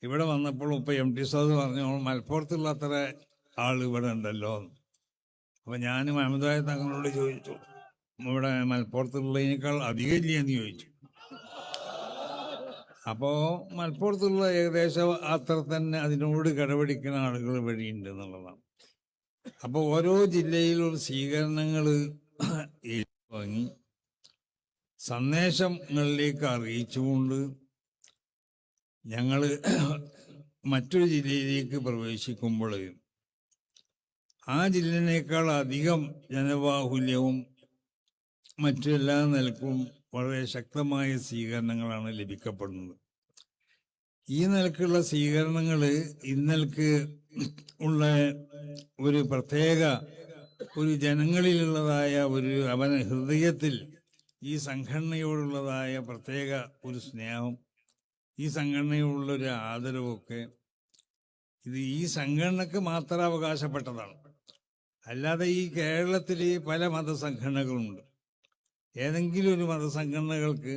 ഇവിടെ വന്നപ്പോൾ ഇപ്പം എം ടി സാദ് പറഞ്ഞു മലപ്പുറത്തുള്ള അത്ര ആൾ ഇവിടെ ഉണ്ടല്ലോ. അപ്പം ഞാൻ മുഹമ്മദായ തങ്ങളോട് ചോദിച്ചു, ഇവിടെ മലപ്പുറത്തുള്ളതിനേക്കാൾ അധികം ഇല്ലേ എന്ന് ചോദിച്ചു. അപ്പോൾ മലപ്പുറത്തുള്ള ഏകദേശം അത്ര തന്നെ അതിനോട് കിടപിടിക്കുന്ന ആളുകൾ വഴിയുണ്ട് എന്നുള്ളതാണ്. അപ്പോൾ ഓരോ ജില്ലയിലും സ്വീകരണങ്ങൾ വാങ്ങി സന്ദേശങ്ങളിലേക്ക് അറിയിച്ചുകൊണ്ട് ഞങ്ങൾ മറ്റൊരു ജില്ലയിലേക്ക് പ്രവേശിക്കുമ്പോൾ ആ ജില്ലയിനേക്കാൾ അധികം ജനബാഹുല്യവും മറ്റെല്ലാ നിലക്കും വളരെ ശക്തമായ സ്വീകരണങ്ങളാണ് ലഭിക്കപ്പെടുന്നത്. ഈ നിലക്കുള്ള സ്വീകരണങ്ങൾ ഇന്നൽക്ക് ഉള്ള ഒരു പ്രത്യേക ഒരു ജനങ്ങളിലുള്ളതായ ഒരു അവന ഹൃദയത്തിൽ ഈ സംഘടനയോടുള്ളതായ പ്രത്യേക ഒരു സ്നേഹം, ഈ സംഘടനയോടുള്ള ഒരു ആദരവൊക്കെ ഇത് ഈ സംഘടനക്ക് മാത്രം അവകാശപ്പെട്ടതാണ്. അല്ലാതെ ഈ കേരളത്തിൽ പല മതസംഘടനകളുണ്ട്. ഏതെങ്കിലും ഒരു മതസംഘടനകൾക്ക്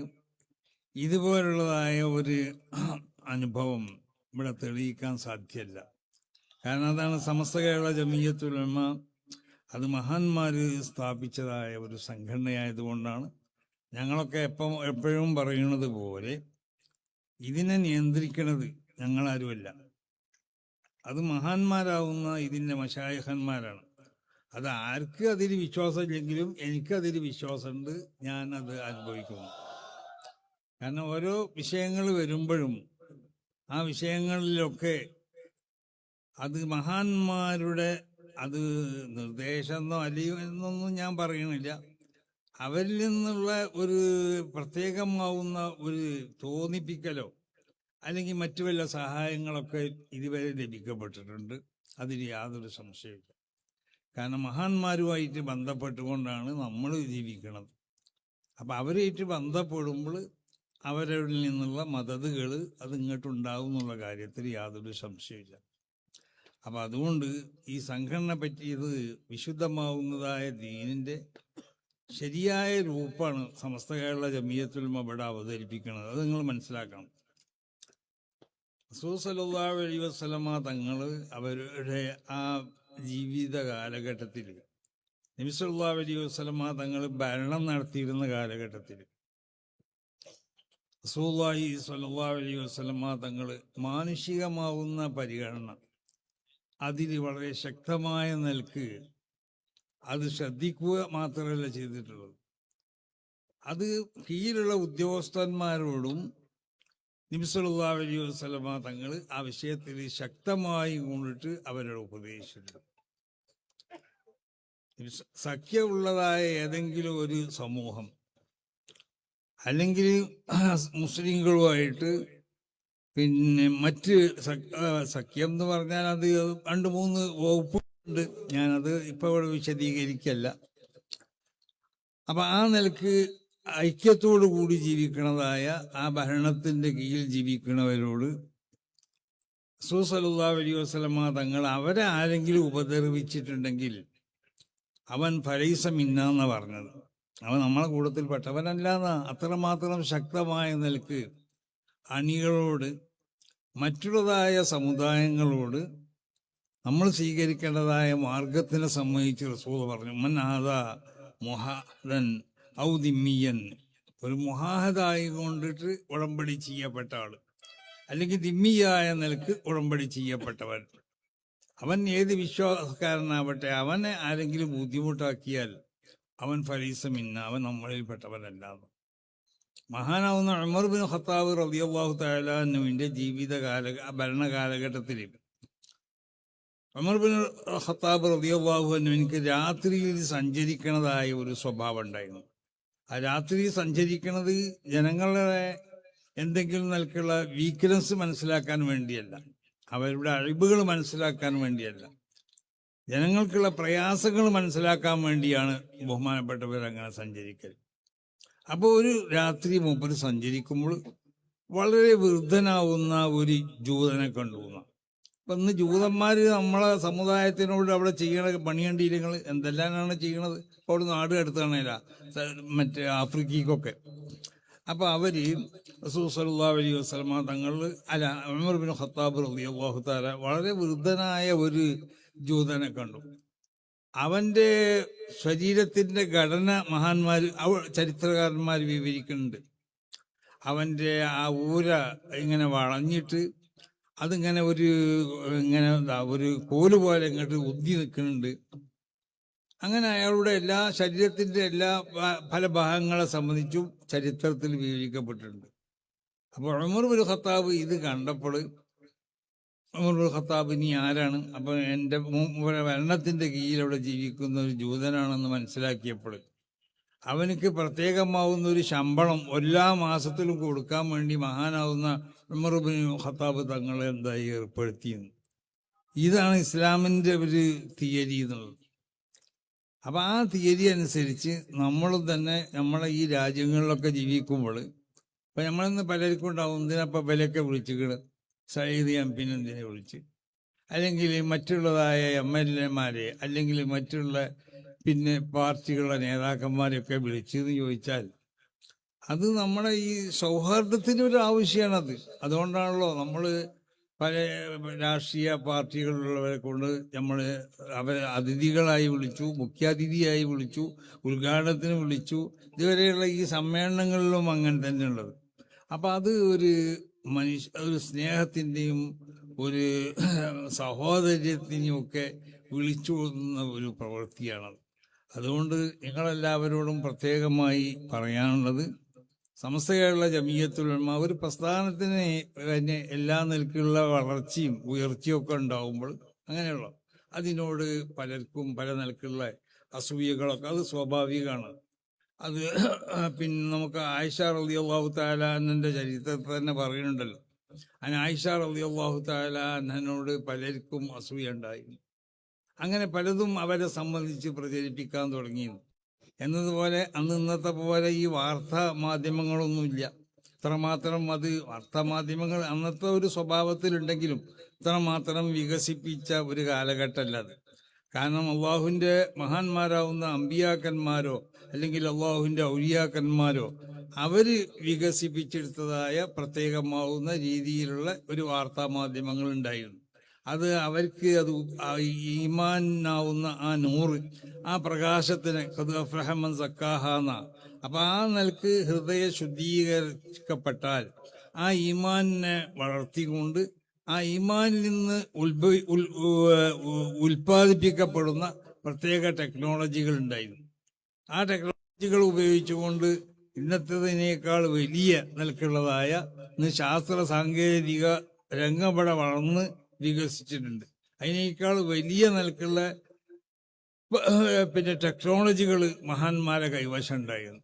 ഇതുപോലുള്ളതായ ഒരു അനുഭവം ഇവിടെ തെളിയിക്കാൻ സാധ്യമല്ല. കാരണം അതാണ് സമസ്ത കേരള ജമിയത്തുൽ ഉലമ, അത് മഹാന്മാർ സ്ഥാപിച്ചതായ ഒരു സംഘടനയായതുകൊണ്ടാണ് ഞങ്ങളൊക്കെ എപ്പോഴും പറയുന്നത് പോലെ ഇതിനെ നിയന്ത്രിക്കുന്നത് ഞങ്ങളാരുമല്ല, അത് മഹാന്മാരാവുന്ന ഇതിൻ്റെ മശായിഖന്മാരാണ്. അത് ആർക്ക് അതിൽ വിശ്വാസമില്ലെങ്കിലും എനിക്കതിൽ വിശ്വാസമുണ്ട്, ഞാൻ അത് അനുഭവിക്കുന്നു. കാരണം ഓരോ വിഷയങ്ങൾ വരുമ്പോഴും ആ വിഷയങ്ങളിലൊക്കെ അത് മഹാന്മാരുടെ അത് നിർദ്ദേശമെന്നോ അല്ലെങ്കിൽ എന്നൊന്നും ഞാൻ പറയണില്ല, അവരിൽ നിന്നുള്ള ഒരു പ്രത്യേകമാവുന്ന ഒരു തോന്നിപ്പിക്കലോ അല്ലെങ്കിൽ മറ്റു വല്ല സഹായങ്ങളൊക്കെ ഇതുവരെ ലഭിക്കപ്പെട്ടിട്ടുണ്ട്. അതിൽ യാതൊരു സംശയമില്ല. കാരണം മഹാന്മാരുമായിട്ട് ബന്ധപ്പെട്ടുകൊണ്ടാണ് നമ്മൾ ജീവിക്കുന്നത്. അപ്പം അവരായിട്ട് ബന്ധപ്പെടുമ്പോൾ അവരിൽ നിന്നുള്ള മദതുകൾ അത് ഇങ്ങോട്ടുണ്ടാവും എന്നുള്ള കാര്യത്തിൽ യാതൊരു സംശയമില്ല. അപ്പം അതുകൊണ്ട് ഈ സംഘടന പറ്റിയത് വിശുദ്ധമാവുന്നതായ ദീനിൻ്റെ ശരിയായ രൂപമാണ് സമസ്ത കേരള ജമിയത്തുൽ ഉലമ ഇവിടെ അവതരിപ്പിക്കുന്നത്. അത് നിങ്ങൾ മനസ്സിലാക്കണം. റസൂൽ സല്ലല്ലാഹു അലൈഹി വസല്ലമ തങ്ങൾ അവരുടെ ആ ജീവിത കാലഘട്ടത്തിൽ, നബി സല്ലല്ലാഹു അലൈഹി വസല്ലമ തങ്ങൾ ഭരണം നടത്തിയിരുന്ന കാലഘട്ടത്തിൽ റസൂലുള്ളാഹി സ്വല്ലല്ലാഹു അലൈഹി വസല്ലമ തങ്ങൾ മാനുഷികമാവുന്ന പരിഗണന അതിൽ വളരെ ശക്തമായ നിലക്ക് അത് ശ്രദ്ധിക്കുക മാത്രമല്ല ചെയ്തിട്ടുള്ളത്, അത് കീഴിലുള്ള ഉദ്യോഗസ്ഥന്മാരോടും നബി സല്ലല്ലാഹു അലൈഹി വസല്ലമ തങ്ങൾ ആ വിഷയത്തിൽ ശക്തമായി കൊണ്ടിട്ട് അവരുടെ ഉപദേശിച്ചിട്ടുണ്ട്. സഖ്യമുള്ളതായ ഏതെങ്കിലും ഒരു സമൂഹം അല്ലെങ്കിൽ മുസ്ലിങ്ങളുമായിട്ട് പിന്നെ മറ്റ് സഖ്യം എന്ന് പറഞ്ഞാൽ അത് 2-3 വകുപ്പുണ്ട്, ഞാനത് ഇപ്പോൾ ഇവിടെ വിശദീകരിക്കല്ല. അപ്പം ആ നിലക്ക് ഐക്യത്തോടു കൂടി ജീവിക്കണതായ ആ ഭരണത്തിൻ്റെ കീഴിൽ ജീവിക്കണവരോട് റസൂൽ സല്ലല്ലാഹു അലൈഹി വസല്ലമ തങ്ങൾ അവരെ ആരെങ്കിലും ഉപദ്രവിച്ചിട്ടുണ്ടെങ്കിൽ അവൻ ഫലൈസ മിന്ന എന്നാണ് പറഞ്ഞത്. അവൻ നമ്മളെ കൂട്ടത്തിൽ പെട്ടവനല്ലാന്നാ. അത്രമാത്രം ശക്തമായ നിലക്ക് അണികളോട് മറ്റുള്ളതായ സമുദായങ്ങളോട് നമ്മൾ സ്വീകരിക്കേണ്ടതായ മാർഗത്തിനെ സംബന്ധിച്ച് റസൂൽ പറഞ്ഞു, മൻ ആദാ മുഹാദൻ ഔ ദിമ്മിയൻ, ഒരു മുഹാഹദായി കൊണ്ടിട്ട് ഉടമ്പടി ചെയ്യപ്പെട്ട ആൾ അല്ലെങ്കിൽ ദിമ്മിയായ നിലക്ക് ഉടമ്പടി ചെയ്യപ്പെട്ടവൻ, അവൻ ഏത് വിശ്വാസക്കാരനാവട്ടെ, അവനെ ആരെങ്കിലും ബുദ്ധിമുട്ടാക്കിയാൽ അവൻ ഫലീസ മിന്ന, അവൻ നമ്മളിൽപ്പെട്ടവനല്ലാതെ. മഹാനാവുന്ന ഉമർ ബിൻ ഖത്താബ് റളിയല്ലാഹു തആല അൻഹുവിന്റെ ഭരണകാലഘട്ടത്തിൽ ഉമർ ബിൻ ഖത്താബ് റളിയല്ലാഹു അൻഹുവിന് രാത്രിയിൽ സഞ്ചരിക്കണതായ ഒരു സ്വഭാവം ഉണ്ടായിരുന്നു. ആ രാത്രി സഞ്ചരിക്കുന്നത് ജനങ്ങളുടെ എന്തെങ്കിലും നിലക്കുള്ള വീക്ക്നെസ് മനസ്സിലാക്കാൻ വേണ്ടിയല്ല, അവരുടെ അഴിബുകൾ മനസ്സിലാക്കാൻ വേണ്ടിയല്ല, ജനങ്ങൾക്കുള്ള പ്രയാസങ്ങൾ മനസ്സിലാക്കാൻ വേണ്ടിയാണ് ബഹുമാനപ്പെട്ടവർ അങ്ങനെ സഞ്ചരിക്കൽ. അപ്പോൾ ഒരു രാത്രി മൂപ്പര് സഞ്ചരിക്കുമ്പോൾ വളരെ വൃദ്ധനാവുന്ന ഒരു ജൂതനെ കണ്ടുപോകുന്ന. അപ്പം ഇന്ന് ജൂതന്മാർ നമ്മളെ സമുദായത്തിനോട് അവിടെ ചെയ്യണ പണിയണ്ടിയില്ലെങ്കിൽ എന്തെല്ലാമാണ് ചെയ്യണത്. അപ്പോൾ അവിടെ നാട് അടുത്താണല്ല മറ്റേ ആഫ്രിക്കയ്ക്കൊക്കെ. അപ്പോൾ അവര് റസൂൽ സല്ലല്ലാഹു അലൈഹി വസല്ലമ തങ്ങൾ ഉമർ ബിൻ ഖത്താബ് റളിയല്ലാഹു തആല വളരെ വൃദ്ധനായ ഒരു ജൂതനെ കണ്ടു. അവന്റെ ശരീരത്തിന്റെ ഘടന ചരിത്രകാരന്മാർ വിവരിക്കുന്നുണ്ട്. അവന്റെ ആ ഊര ഇങ്ങനെ വളഞ്ഞിട്ട് അതിങ്ങനെ ഒരു കോല് പോലെ ഇങ്ങോട്ട് ഉന്തി നിൽക്കുന്നുണ്ട്. അങ്ങനെ അയാളുടെ ശരീരത്തിന്റെ എല്ലാ പല ഭാഗങ്ങളെ സംബന്ധിച്ചും ചരിത്രത്തിൽ വിവരിക്കപ്പെട്ടിട്ടുണ്ട്. അപ്പോൾ ഉമർ ബിൻ ഖത്താബ് ഇത് കണ്ടപ്പോൾ ഉമർ ബിൻ ഖത്താബ് ഇനി ആരാണ്, അപ്പോൾ എൻ്റെ ഭരണത്തിന്റെ കീഴിലവിടെ ജീവിക്കുന്ന ഒരു ജൂതനാണെന്ന് മനസ്സിലാക്കിയപ്പോൾ അവനക്ക് പ്രത്യേകമാവുന്ന ഒരു ശമ്പളം എല്ലാ മാസത്തിലും കൊടുക്കാൻ വേണ്ടി മഹാനാവുന്ന ഉമർ ബിൻ ഖത്താബ് തങ്ങളെ എന്തായി ഏർപ്പെടുത്തിയെന്ന്. ഇതാണ് ഇസ്ലാമിൻ്റെ ഒരു തിയറി എന്നുള്ളത്. അപ്പം ആ തിയറി അനുസരിച്ച് നമ്മളും തന്നെ നമ്മളെ ഈ രാജ്യങ്ങളിലൊക്കെ ജീവിക്കുമ്പോൾ ഇപ്പം നമ്മളിന്ന് പലർക്കും ഉണ്ടാവും, എന്തിനപ്പം വിലയൊക്കെ വിളിച്ചിട്ട് സയ്യിദ് എം പിന്നെ എന്തിനെ വിളിച്ച്, അല്ലെങ്കിൽ മറ്റുള്ളതായ MLA-മാരെ അല്ലെങ്കിൽ മറ്റുള്ള പിന്നെ പാർട്ടികളുടെ നേതാക്കന്മാരെയൊക്കെ വിളിച്ചെന്ന് ചോദിച്ചാൽ അത് നമ്മുടെ ഈ സൗഹാർദ്ദത്തിനൊരു ആവശ്യമാണത്. അതുകൊണ്ടാണല്ലോ നമ്മൾ പല രാഷ്ട്രീയ പാർട്ടികളിലുള്ളവരെ കൊണ്ട് അവരെ അതിഥികളായി വിളിച്ചു, മുഖ്യാതിഥിയായി വിളിച്ചു, ഉദ്ഘാടനത്തിന് വിളിച്ചു. ഇതുവരെയുള്ള ഈ സമ്മേളനങ്ങളിലും അങ്ങനെ തന്നെ ഉള്ളത്. അപ്പം അത് ഒരു സ്നേഹത്തിൻ്റെയും ഒരു സഹോദര്യത്തിനെയും ഒക്കെ വിളിച്ചു കൊള്ളുന്ന ഒരു പ്രവൃത്തിയാണത്. അതുകൊണ്ട് നിങ്ങളെല്ലാവരോടും പ്രത്യേകമായി പറയാനുള്ളത്, സമസ്ത കേരള ജമിയത്തുൽ ഉലമ ഒരു പ്രസ്ഥാനത്തിന് തന്നെ എല്ലാ നിലക്കുള്ള വളർച്ചയും ഉയർച്ചയും ഒക്കെ ഉണ്ടാവുമ്പോൾ അങ്ങനെയുള്ള അതിനോട് പലർക്കും പല നിലക്കുള്ള അസൂയകളൊക്കെ അത് സ്വാഭാവികമാണ്. അത് പിന്നെ നമുക്ക് ആയിഷ റളിയല്ലാഹു തആല അൻഹയുടെ ചരിത്രത്തിൽ തന്നെ പറയുന്നുണ്ടല്ലോ, ആയിഷ റളിയല്ലാഹു തആല അൻഹയോട് പലർക്കും അസൂയ ഉണ്ടായിരുന്നു. അങ്ങനെ പലതും അവരെ സംബന്ധിച്ച് പ്രചരിപ്പിക്കാൻ തുടങ്ങിയിരുന്നു. എന്നതുപോലെ ഇന്നത്തെ പോലെ ഈ വാർത്താ മാധ്യമങ്ങളൊന്നുമില്ല. ഇത്രമാത്രം വാർത്താമാധ്യമങ്ങൾ അന്നത്തെ ഒരു സ്വഭാവത്തിലുണ്ടെങ്കിലും ഇത്രമാത്രം വികസിപ്പിച്ച ഒരു കാലഘട്ടമല്ല അത്. കാരണം അള്ളാഹുവിൻ്റെ മഹാന്മാരാവുന്ന അമ്പിയാക്കന്മാരോ അല്ലെങ്കിൽ അള്ളാഹുവിൻ്റെ ഔലിയാക്കന്മാരോ അവർ വികസിപ്പിച്ചെടുത്തതായ പ്രത്യേകമാവുന്ന രീതിയിലുള്ള ഒരു വാർത്താ മാധ്യമങ്ങൾ ഉണ്ടായിരുന്നു. അത് അവർക്ക് ഈമാനാവുന്ന ആ നൂറ്, ആ പ്രകാശത്തിന് ഖദ് അഫ്ലഹ മൻ സക്കാഹാന്ന. അപ്പം ആ നിലക്ക് ഹൃദയ ശുദ്ധീകരിക്കപ്പെട്ടാൽ ആ ഈമാനിനെ വളർത്തിക്കൊണ്ട് ആ ഈമാനിൽ നിന്ന് ഉൽപ്പാദിപ്പിക്കപ്പെടുന്ന പ്രത്യേക ടെക്നോളജികൾ ഉണ്ടായിരുന്നു. ആ ടെക്നോളജികൾ ഉപയോഗിച്ചുകൊണ്ട് ഇന്നത്തേതിനേക്കാൾ വലിയ നിലക്കുള്ളതായ ശാസ്ത്ര സാങ്കേതിക രംഗം വളർന്ന് വികസിച്ചിട്ടുണ്ട്. അതിനേക്കാൾ വലിയ നിലക്കുള്ള പിന്നെ ടെക്നോളജികൾ മഹാന്മാരെ കൈവശം ഉണ്ടായിരുന്നു.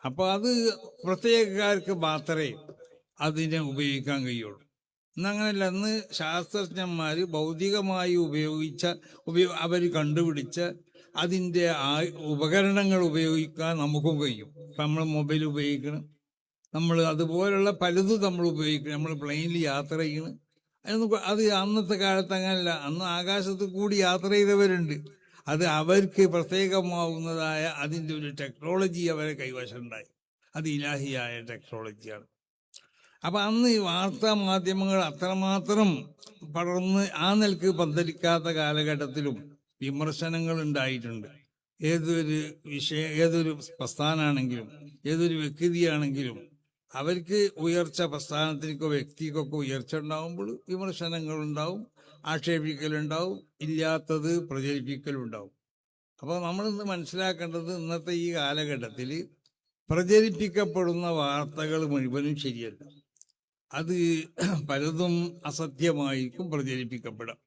അപ്പോൾ അത് പ്രത്യേകക്കാർക്ക് മാത്രമേ അതിനെ ഉപയോഗിക്കാൻ കഴിയുള്ളൂ. ഇന്നങ്ങനെയല്ല. ഇന്ന് ശാസ്ത്രജ്ഞന്മാർ ഭൗതികമായി അവർ കണ്ടുപിടിച്ച അതിൻ്റെ ഉപകരണങ്ങൾ ഉപയോഗിക്കാൻ നമുക്കും കഴിയും. ഇപ്പം നമ്മൾ മൊബൈൽ ഉപയോഗിക്കണം, നമ്മൾ അതുപോലുള്ള പലതും നമ്മൾ ഉപയോഗിക്കണം. നമ്മൾ പ്ലെയിനിൽ യാത്ര ചെയ്യണം. അത് അന്നത്തെ കാലത്ത് അങ്ങനല്ല. അന്ന് ആകാശത്ത് കൂടി യാത്ര ചെയ്തവരുണ്ട്. അത് അവർക്ക് പ്രത്യേകമാവുന്നതായ അതിൻ്റെ ഒരു ടെക്നോളജി അവരെ കൈവശമുണ്ടായി. അത് ഇലാഹിയായ ടെക്നോളജിയാണ്. അപ്പം അന്ന് ഈ വാർത്താ മാധ്യമങ്ങൾ അത്രമാത്രം പടർന്ന് ആ നിലക്ക് പന്തലിക്കാത്ത കാലഘട്ടത്തിലും വിമർശനങ്ങൾ ഉണ്ടായിട്ടുണ്ട്. ഏതൊരു പ്രസ്ഥാനാണെങ്കിലും ഏതൊരു വ്യക്തിയാണെങ്കിലും അവർക്ക് ഉയർച്ച, പ്രസ്ഥാനത്തിനോ വ്യക്തിക്കൊക്കെ ഉയർച്ച ഉണ്ടാവുമ്പോൾ വിമർശനങ്ങളുണ്ടാവും, ആക്ഷേപിക്കലുണ്ടാവും, ഇല്ലാത്തത് പ്രചരിപ്പിക്കലുണ്ടാവും. അപ്പോൾ നമ്മളിന്ന് മനസ്സിലാക്കേണ്ടത്, ഇന്നത്തെ ഈ കാലഘട്ടത്തിൽ പ്രചരിപ്പിക്കപ്പെടുന്ന വാർത്തകൾ മുഴുവനും ശരിയല്ല. അത് പലതും അസത്യമായിരിക്കും പ്രചരിപ്പിക്കപ്പെടാം.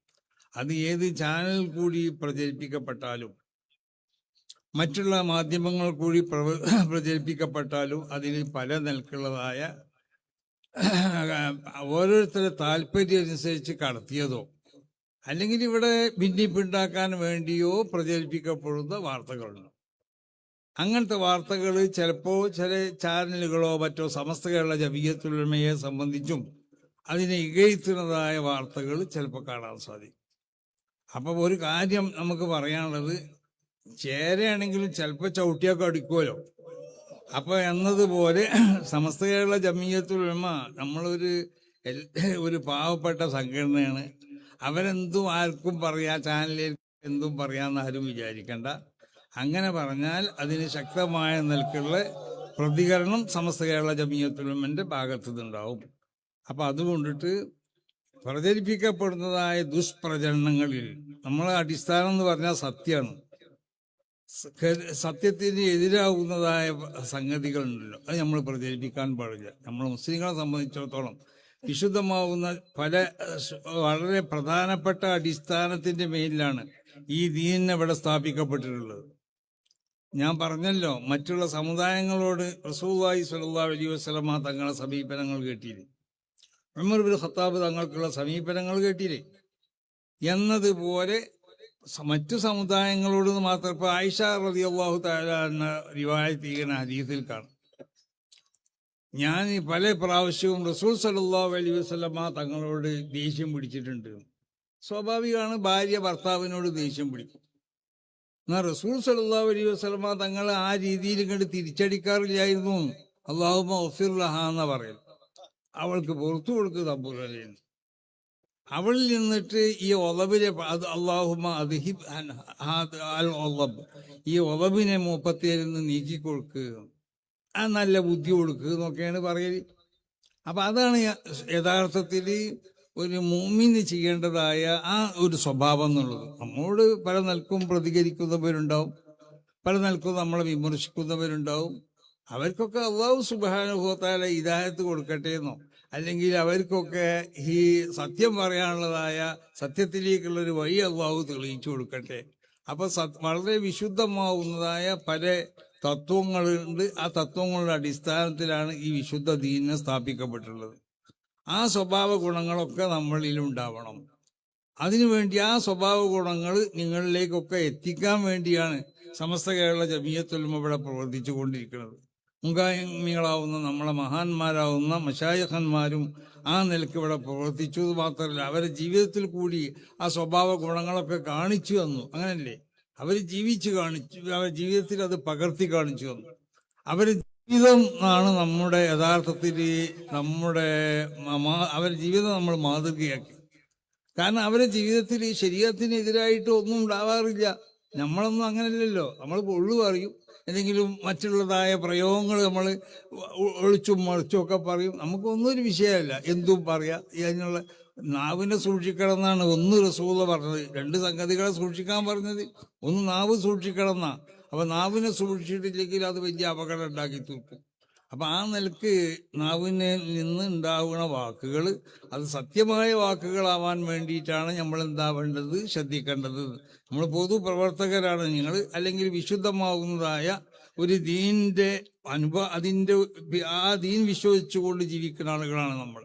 അത് ഏത് ചാനൽ കൂടി പ്രചരിപ്പിക്കപ്പെട്ടാലും മറ്റുള്ള മാധ്യമങ്ങൾ കൂടി പ്രചരിപ്പിക്കപ്പെട്ടാലും അതിന് പല നിലക്കുള്ളതായ ഓരോരുത്തരുടെ താല്പര്യം അനുസരിച്ച് കടത്തിയതോ അല്ലെങ്കിൽ ഇവിടെ ഭിന്നിപ്പുണ്ടാക്കാൻ വേണ്ടിയോ പ്രചരിപ്പിക്കപ്പെടുന്ന വാർത്തകളുണ്ട്. അങ്ങനത്തെ വാർത്തകൾ ചിലപ്പോൾ ചില ചാനലുകളോ മറ്റോ സമസ്ത കേരള ജമിയത്തുൽ ഉലമയെ സംബന്ധിച്ചും അതിനെ ഇകഴ്ത്തുന്നതായ വാർത്തകൾ ചിലപ്പോൾ കാണാൻ സാധിക്കും. അപ്പോൾ ഒരു കാര്യം നമുക്ക് പറയാനുള്ളത്, ചേരയാണെങ്കിലും ചിലപ്പോൾ ചവിട്ടിയൊക്കെ അടിക്കുമല്ലോ. അപ്പൊ എന്നതുപോലെ സമസ്ത കേരള ജമിയത്തുൽ ഉലമ നമ്മളൊരു ഒരു പാവപ്പെട്ട സംഘടനയാണ്. അവരെന്തും ആർക്കും പറയാ, ചാനലിൽ എന്തും പറയാന്ന് ആരും വിചാരിക്കണ്ട. അങ്ങനെ പറഞ്ഞാൽ അതിന് ശക്തമായ നിലക്കുള്ള പ്രതികരണം സമസ്ത കേരള ജമിയത്തുൽ ഉലമന്റെ ഭാഗത്തു നിന്നുണ്ടാവും. അപ്പൊ അതുകൊണ്ടിട്ട് പ്രചരിപ്പിക്കപ്പെടുന്നതായ ദുഷ്പ്രചരണങ്ങളിൽ നമ്മളെ അടിസ്ഥാനം എന്ന് പറഞ്ഞാൽ സത്യമാണ്. സത്യത്തിന് എതിരാകുന്നതായ സംഗതികളുണ്ടല്ലോ, അത് നമ്മൾ പ്രചരിപ്പിക്കാൻ പാടില്ല. നമ്മൾ മുസ്ലിങ്ങളെ സംബന്ധിച്ചിടത്തോളം വിശുദ്ധമാവുന്ന പല വളരെ പ്രധാനപ്പെട്ട അടിസ്ഥാനത്തിന്റെ മേലിലാണ് ഈ ദീനിനെ ഇവിടെ സ്ഥാപിക്കപ്പെട്ടിട്ടുള്ളത്. ഞാൻ പറഞ്ഞല്ലോ, മറ്റുള്ള സമുദായങ്ങളോട് റസൂലുള്ളാഹി സ്വല്ലല്ലാഹു അലൈഹി വസല്ലമ തങ്ങളുടെ സമീപനങ്ങൾ കേട്ടില്ലേ, ഉമർ ഇബ്നു ഖത്താബ് തങ്ങൾക്കുള്ള സമീപനങ്ങൾ കേട്ടില്ലേ എന്നതുപോലെ മറ്റു സമുദായങ്ങളോട് മാത്രം. ഇപ്പൊ ആയിഷ റളിയല്ലാഹു തആല എന്ന റിവായത്ത് ചെയ്യുന്ന ഹദീസിൽ കാണും, ഞാൻ പല പ്രാവശ്യവും റസൂൽ സല്ലല്ലാഹു അലൈഹി വസല്ലമ തങ്ങളോട് ദേഷ്യം പിടിച്ചിട്ടുണ്ട്. സ്വാഭാവികമാണ്, ഭാര്യ ഭർത്താവിനോട് ദേഷ്യം പിടിക്കും. എന്നാൽ റസൂൽ സല്ലല്ലാഹു അലൈഹി വസല്ലമ തങ്ങൾ ആ രീതിയിൽ ഇങ്ങോട്ട് തിരിച്ചടിക്കാറില്ലായിരുന്നു. അല്ലാഹുമ്മ ഗഫിർ ലഹാ എന്ന പറയൽ, അവൾക്ക് പുറത്തു കൊടുക്കുക തമ്പുരാനെ. അവളിൽ നിന്നിട്ട് ഈ ഒളവിലെ അല്ലാഹുമ്മ അദ്ഹിബ് അൽ ഒളബ്, ഈ ഒളബിനെ മൂപ്പത്തേരിൽ നിന്ന് നീക്കിക്കൊടുക്കുക, ആ നല്ല ബുദ്ധി കൊടുക്കുക എന്നൊക്കെയാണ് പറയല്. അപ്പൊ അതാണ് യഥാർത്ഥത്തിൽ ഒരു മുഅ്മിന് ചെയ്യേണ്ടതായ ആ ഒരു സ്വഭാവം എന്നുള്ളത്. നമ്മോട് പല നിലക്കും പ്രതികരിക്കുന്നവരുണ്ടാവും, പല നിലക്കും നമ്മളെ വിമർശിക്കുന്നവരുണ്ടാവും. അവർക്കൊക്കെ അല്ലാഹു സുബ്ഹാനഹു വ തആല ഹിദായത്ത് കൊടുക്കട്ടെ എന്നോ, അല്ലെങ്കിൽ അവർക്കൊക്കെ ഈ സത്യം പറയാനുള്ളതായ സത്യത്തിലേക്കുള്ളൊരു വഴി അല്ലാഹു തെളിയിച്ചു കൊടുക്കട്ടെ. അപ്പൊ വളരെ വിശുദ്ധമാവുന്നതായ പല തത്വങ്ങളുണ്ട്. ആ തത്വങ്ങളുടെ അടിസ്ഥാനത്തിലാണ് ഈ വിശുദ്ധ ദീനിനെ സ്ഥാപിക്കപ്പെട്ടുള്ളത്. ആ സ്വഭാവ ഗുണങ്ങളൊക്കെ നമ്മളിലുണ്ടാവണം. അതിനുവേണ്ടി ആ സ്വഭാവ ഗുണങ്ങൾ നിങ്ങളിലേക്കൊക്കെ എത്തിക്കാൻ വേണ്ടിയാണ് സമസ്ത കേരള ജമിയത്തുൽ ഉലമ ഇവിടെ പ്രവർത്തിച്ചു കൊണ്ടിരിക്കുന്നത്. മുൻഗാമികളാവുന്ന നമ്മളെ മഹാന്മാരാവുന്ന മശായിഖന്മാരും ആ നിലയ്ക്ക് ഇവിടെ പ്രവർത്തിച്ചു. മാത്രമല്ല, അവരുടെ ജീവിതത്തിൽ കൂടി ആ സ്വഭാവ ഗുണങ്ങളൊക്കെ കാണിച്ചു തന്നു. അങ്ങനല്ലേ, അവർ ജീവിച്ച് കാണിച്ചു, അവരുടെ ജീവിതത്തിൽ അത് പകർത്തി കാണിച്ചു തന്നു. അവരുടെ ജീവിതം ആണ് നമ്മുടെ യഥാർത്ഥത്തിൽ അവരുടെ ജീവിതം നമ്മൾ മാതൃകയാക്കി. കാരണം അവരുടെ ജീവിതത്തിൽ ഈ ശരീരത്തിനെതിരായിട്ട് ഒന്നും ഉണ്ടാവാറില്ല. നമ്മളൊന്നും അങ്ങനെയല്ലല്ലോ. നമ്മൾ പൊള്ളു പറയും, എന്തെങ്കിലും മറ്റുള്ളതായ പ്രയോഗങ്ങൾ നമ്മൾ ഒളിച്ചും മറിച്ചും ഒക്കെ പറയും. നമുക്കൊന്നും ഒരു വിഷയമല്ല, എന്തും പറയാം. അതിനുള്ള നാവിനെ സൂക്ഷിക്കണം എന്നാണ് ഒന്ന് റസൂല പറഞ്ഞത്. രണ്ട് സംഗതികളെ സൂക്ഷിക്കാൻ പറഞ്ഞത്, ഒന്ന് നാവ് സൂക്ഷിക്കണം എന്നാ. അപ്പൊ നാവിനെ സൂക്ഷിച്ചിട്ടില്ലെങ്കിൽ അത് വലിയ അപകടം ഉണ്ടാക്കി തീർക്കും. അപ്പൊ ആ നിലക്ക് നാവിനെ നിന്ന് ഉണ്ടാവുന്ന വാക്കുകൾ അത് സത്യമായ വാക്കുകളാവാൻ വേണ്ടിയിട്ടാണ് നമ്മൾ എന്താവേണ്ടത്, ശ്രദ്ധിക്കേണ്ടത്. നമ്മൾ പൊതുപ്രവർത്തകരാണ് നിങ്ങൾ, അല്ലെങ്കിൽ വിശുദ്ധമാകുന്നതായ ഒരു ദീനിന്റെ അതിന്റെ ആ ദീൻ വിശ്വസിച്ചുകൊണ്ട് ജീവിക്കുന്ന ആളുകളാണ് നമ്മൾ.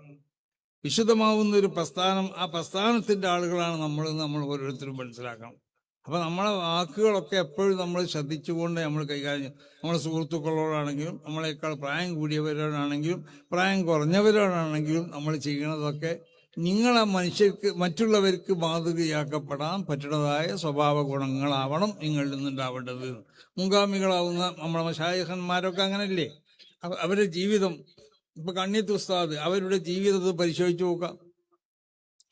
വിശുദ്ധമാവുന്ന ഒരു പ്രസ്ഥാനം, ആ പ്രസ്ഥാനത്തിന്റെ ആളുകളാണ് നമ്മൾ ഓരോരുത്തരും മനസ്സിലാക്കണം. അപ്പൊ നമ്മളെ വാക്കുകളൊക്കെ എപ്പോഴും നമ്മൾ ശ്രദ്ധിച്ചുകൊണ്ട് നമ്മൾ കൈകാര്യം, നമ്മളെ സുഹൃത്തുക്കളോടാണെങ്കിലും, നമ്മളെക്കാൾ പ്രായം കൂടിയവരോടാണെങ്കിലും പ്രായം കുറഞ്ഞവരോടാണെങ്കിലും നമ്മൾ ചെയ്യണതൊക്കെ നിങ്ങളെ മറ്റുള്ളവർക്ക് മാതൃകയാക്കപ്പെടാൻ പറ്റുന്നതായ സ്വഭാവ ഗുണങ്ങളാവണം നിങ്ങളിൽ നിന്നുണ്ടാവേണ്ടത്. മുൻഗാമികളാവുന്ന നമ്മളെ മശായിഖന്മാരൊക്കെ അങ്ങനല്ലേ, അവരുടെ ജീവിതം. ഇപ്പൊ കണ്ണിയത്ത് ഉസ്താദ്, അവരുടെ ജീവിതത്തെ പരിശോധിച്ചു നോക്കാം.